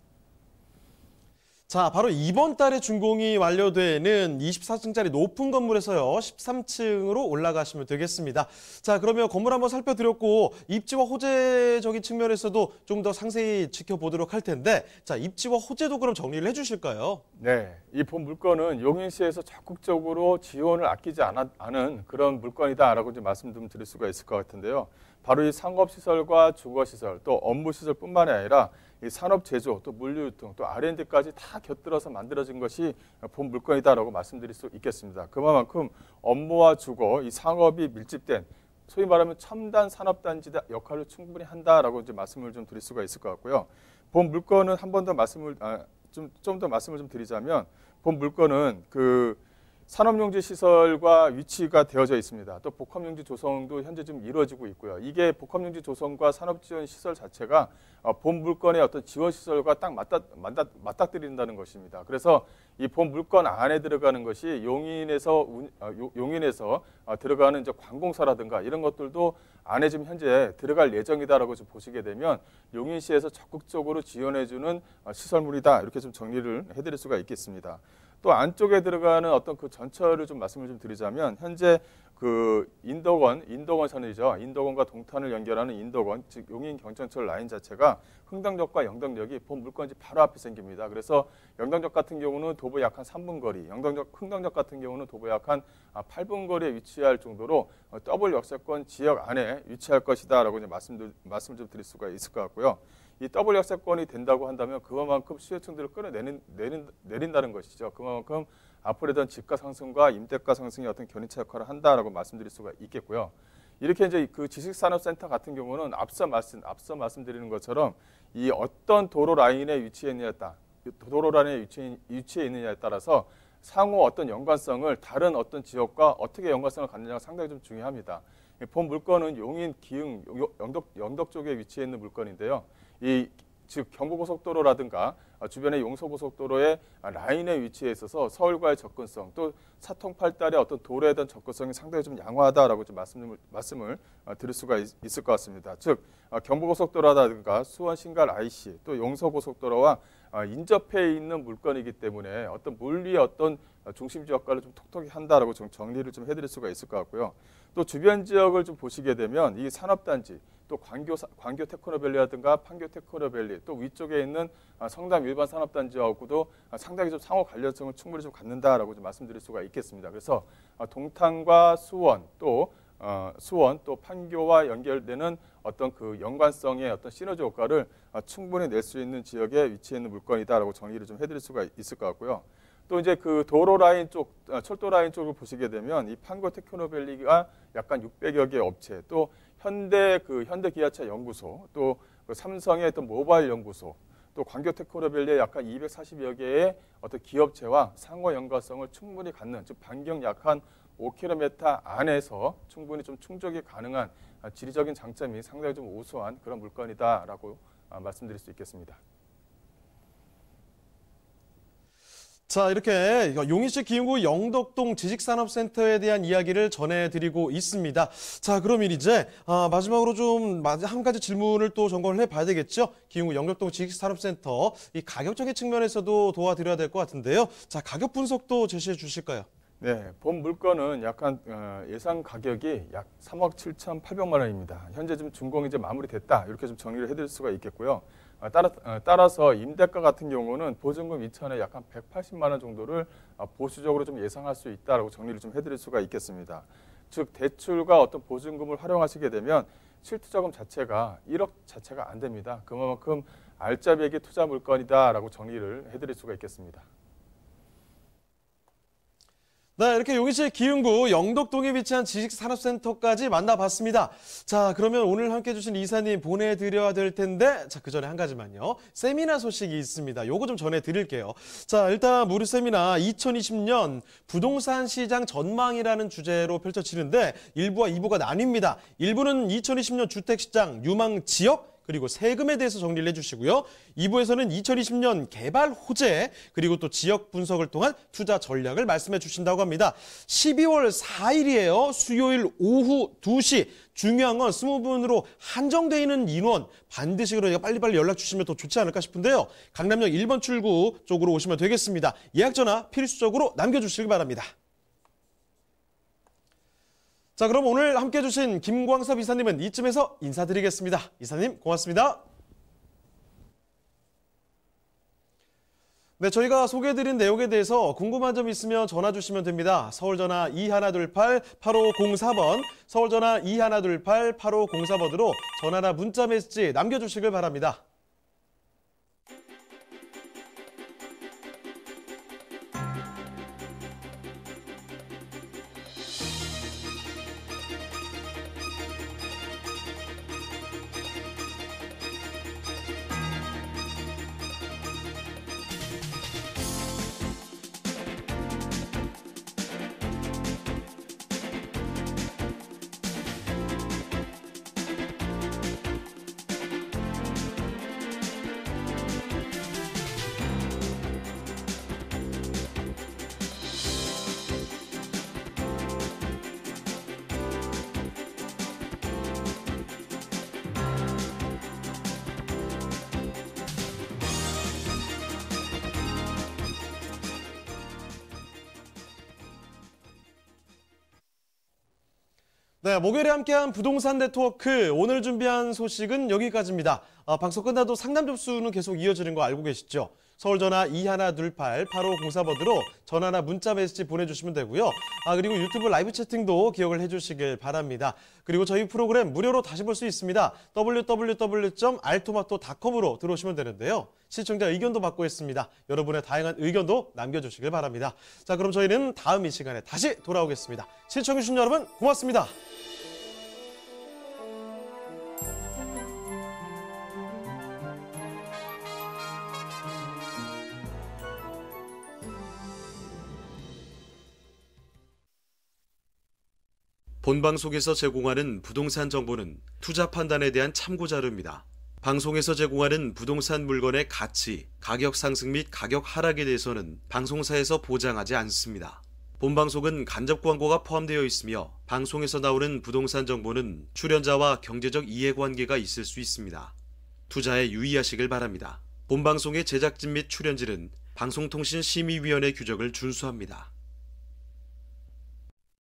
자, 바로 이번 달에 준공이 완료되는 24층짜리 높은 건물에서요, 13층으로 올라가시면 되겠습니다. 자, 그러면 건물 한번 살펴드렸고 입지와 호재적인 측면에서도 좀 더 상세히 지켜보도록 할 텐데, 자, 입지와 호재도 그럼 정리를 해주실까요? 네, 이 본 물건은 용인시에서 적극적으로 지원을 아끼지 않은 그런 물건이다라고 이제 말씀 좀 드릴 수가 있을 것 같은데요. 바로 이 상업시설과 주거시설 또 업무시설뿐만이 아니라 이 산업 제조, 또 물류유통, 또 R&D까지 다 곁들여서 만들어진 것이 본 물건이다라고 말씀드릴 수 있겠습니다. 그만큼 업무와 주거, 이 상업이 밀집된 소위 말하면 첨단 산업단지 역할을 충분히 한다라고 이제 말씀을 좀 드릴 수가 있을 것 같고요. 본 물건은 한 번 더 말씀을 좀 더 말씀을 좀 드리자면 본 물건은 산업용지 시설과 위치가 되어져 있습니다. 또 복합용지 조성도 현재 좀 이루어지고 있고요. 이게 복합용지 조성과 산업지원 시설 자체가 본 물건의 어떤 지원 시설과 딱 맞닥뜨린다는 것입니다. 그래서 이 본 물건 안에 들어가는 것이 용인에서 들어가는 이제 관공서라든가 이런 것들도 안에 지금 현재 들어갈 예정이다라고 좀 보시게 되면 용인시에서 적극적으로 지원해주는 시설물이다, 이렇게 좀 정리를 해드릴 수가 있겠습니다. 또 안쪽에 들어가는 어떤 그 전철을 좀 말씀을 좀 드리자면, 현재 그 인덕원선이죠. 인덕원과 동탄을 연결하는 인덕원, 즉 용인 경전철 라인 자체가 흥덕역과 영덕역이 본 물건지 바로 앞에 생깁니다. 그래서 영덕역 같은 경우는 도보 약 한 3분 거리, 흥덕역 같은 경우는 도보 약 한 8분 거리에 위치할 정도로 더블 역세권 지역 안에 위치할 것이다라고 이제 말씀을 좀 드릴 수가 있을 것 같고요. 이 더블 역세권이 된다고 한다면 그만큼 수요층들을 끌어내린다는 것이죠. 그만큼 앞으로 던 집가 상승과 임대가 상승의 어떤 견인차 역할을 한다라고 말씀드릴 수가 있겠고요. 이렇게 이제 그 지식산업센터 같은 경우는 앞서 말씀드리는 것처럼 이 어떤 도로 라인에 위치해 있느냐에 따라서 상호 어떤 연관성을 다른 어떤 지역과 어떻게 연관성을 갖느냐가 상당히 좀 중요합니다. 본 물건은 용인, 기흥, 영덕 쪽에 위치해 있는 물건인데요. 즉 경부고속도로라든가 주변의 용서고속도로의 라인에 위치해 있어서 서울과의 접근성, 또 사통팔달의 어떤 도로에 대한 접근성이 상당히 좀 양호하다라고 좀 말씀을 드릴 수가 있을 것 같습니다. 즉 경부고속도로라든가 수원 신갈 IC, 또 용서고속도로와 인접해 있는 물건이기 때문에 어떤 물리의 어떤 중심지 역할을 좀 톡톡히 한다라고 좀 정리를 좀 해드릴 수가 있을 것 같고요. 또 주변 지역을 좀 보시게 되면 이 산업단지, 또 광교 테크노밸리라든가 판교 테크노밸리, 또 위쪽에 있는 성남 일반 산업단지하고도 상당히 좀 상호 관련성을 충분히 좀 갖는다라고 좀 말씀드릴 수가 있겠습니다. 그래서 동탄과 수원 또 판교와 연결되는 어떤 그 연관성의 어떤 시너지 효과를 충분히 낼 수 있는 지역에 위치해 있는 물건이다라고 정리를 좀 해드릴 수가 있을 것 같고요. 또 이제 그 도로 라인 쪽, 철도 라인 쪽을 보시게 되면 이 판교 테크노밸리가 약간 600여 개 업체, 또 현대 기아차 연구소, 또 그 삼성의 어떤 모바일 연구소, 또 광교 테크노밸리의 약간 240여 개의 어떤 기업체와 상호 연관성을 충분히 갖는, 즉 반경 약 한 5km 안에서 충분히 좀 충족이 가능한 지리적인 장점이 상당히 좀 우수한 그런 물건이다라고 말씀드릴 수 있겠습니다. 자, 이렇게 용인시 기흥구 영덕동 지식산업센터에 대한 이야기를 전해드리고 있습니다. 자, 그러면 이제 마지막으로 좀 한 가지 질문을 또 점검을 해봐야 되겠죠. 기흥구 영덕동 지식산업센터 이 가격적인 측면에서도 도와드려야 될 것 같은데요. 자, 가격 분석도 제시해 주실까요? 네, 본 물건은 약간 예상 가격이 약 3억 7,800만 원입니다. 현재 좀 준공이 이제 마무리됐다, 이렇게 좀 정리를 해드릴 수가 있겠고요. 따라서 임대가 같은 경우는 보증금 2천에 약 한 180만 원 정도를 보수적으로 좀 예상할 수 있다라고 정리를 좀 해드릴 수가 있겠습니다. 즉 대출과 어떤 보증금을 활용하시게 되면 실투자금 자체가 1억 자체가 안 됩니다. 그만큼 알짜배기 투자 물건이다라고 정리를 해드릴 수가 있겠습니다. 네, 이렇게 용인시 기흥구 영덕동에 위치한 지식산업센터까지 만나봤습니다. 자, 그러면 오늘 함께 해주신 이사님 보내드려야 될 텐데, 자, 그 전에 한 가지만요. 세미나 소식이 있습니다. 요거 좀 전해드릴게요. 자, 일단 무료 세미나 2020년 부동산 시장 전망이라는 주제로 펼쳐지는데 1부와 2부가 나뉩니다. 1부는 2020년 주택시장 유망 지역, 그리고 세금에 대해서 정리를 해주시고요. 2부에서는 2020년 개발 호재, 그리고 또 지역 분석을 통한 투자 전략을 말씀해 주신다고 합니다. 12월 4일이에요. 수요일 오후 2시. 중요한 건 20분으로 한정되어 있는 인원 반드시 그러니까 빨리빨리 연락 주시면 더 좋지 않을까 싶은데요. 강남역 1번 출구 쪽으로 오시면 되겠습니다. 예약 전화 필수적으로 남겨주시기 바랍니다. 자, 그럼 오늘 함께 해주신 김광섭 이사님은 이쯤에서 인사드리겠습니다. 이사님 고맙습니다. 네, 저희가 소개해드린 내용에 대해서 궁금한 점 있으면 전화 주시면 됩니다. 서울전화 2128-8504번, 서울전화 2128-8504번으로 전화나 문자 메시지 남겨주시길 바랍니다. 네, 목요일에 함께한 부동산 네트워크 오늘 준비한 소식은 여기까지입니다. 방송 끝나도 상담 접수는 계속 이어지는 거 알고 계시죠? 서울전화 2128-8504번으로 전화나 문자 메시지 보내주시면 되고요. 그리고 유튜브 라이브 채팅도 기억을 해주시길 바랍니다. 그리고 저희 프로그램 무료로 다시 볼 수 있습니다. www.altomato.com으로 들어오시면 되는데요. 시청자 의견도 받고 있습니다. 여러분의 다양한 의견도 남겨주시길 바랍니다. 자, 그럼 저희는 다음 이 시간에 다시 돌아오겠습니다. 시청해주신 여러분 고맙습니다. 본방송에서 제공하는 부동산 정보는 투자 판단에 대한 참고 자료입니다. 방송에서 제공하는 부동산 물건의 가치, 가격 상승 및 가격 하락에 대해서는 방송사에서 보장하지 않습니다. 본방송은 간접 광고가 포함되어 있으며 방송에서 나오는 부동산 정보는 출연자와 경제적 이해관계가 있을 수 있습니다. 투자에 유의하시길 바랍니다. 본방송의 제작진 및 출연진은 방송통신심의위원회 규정을 준수합니다.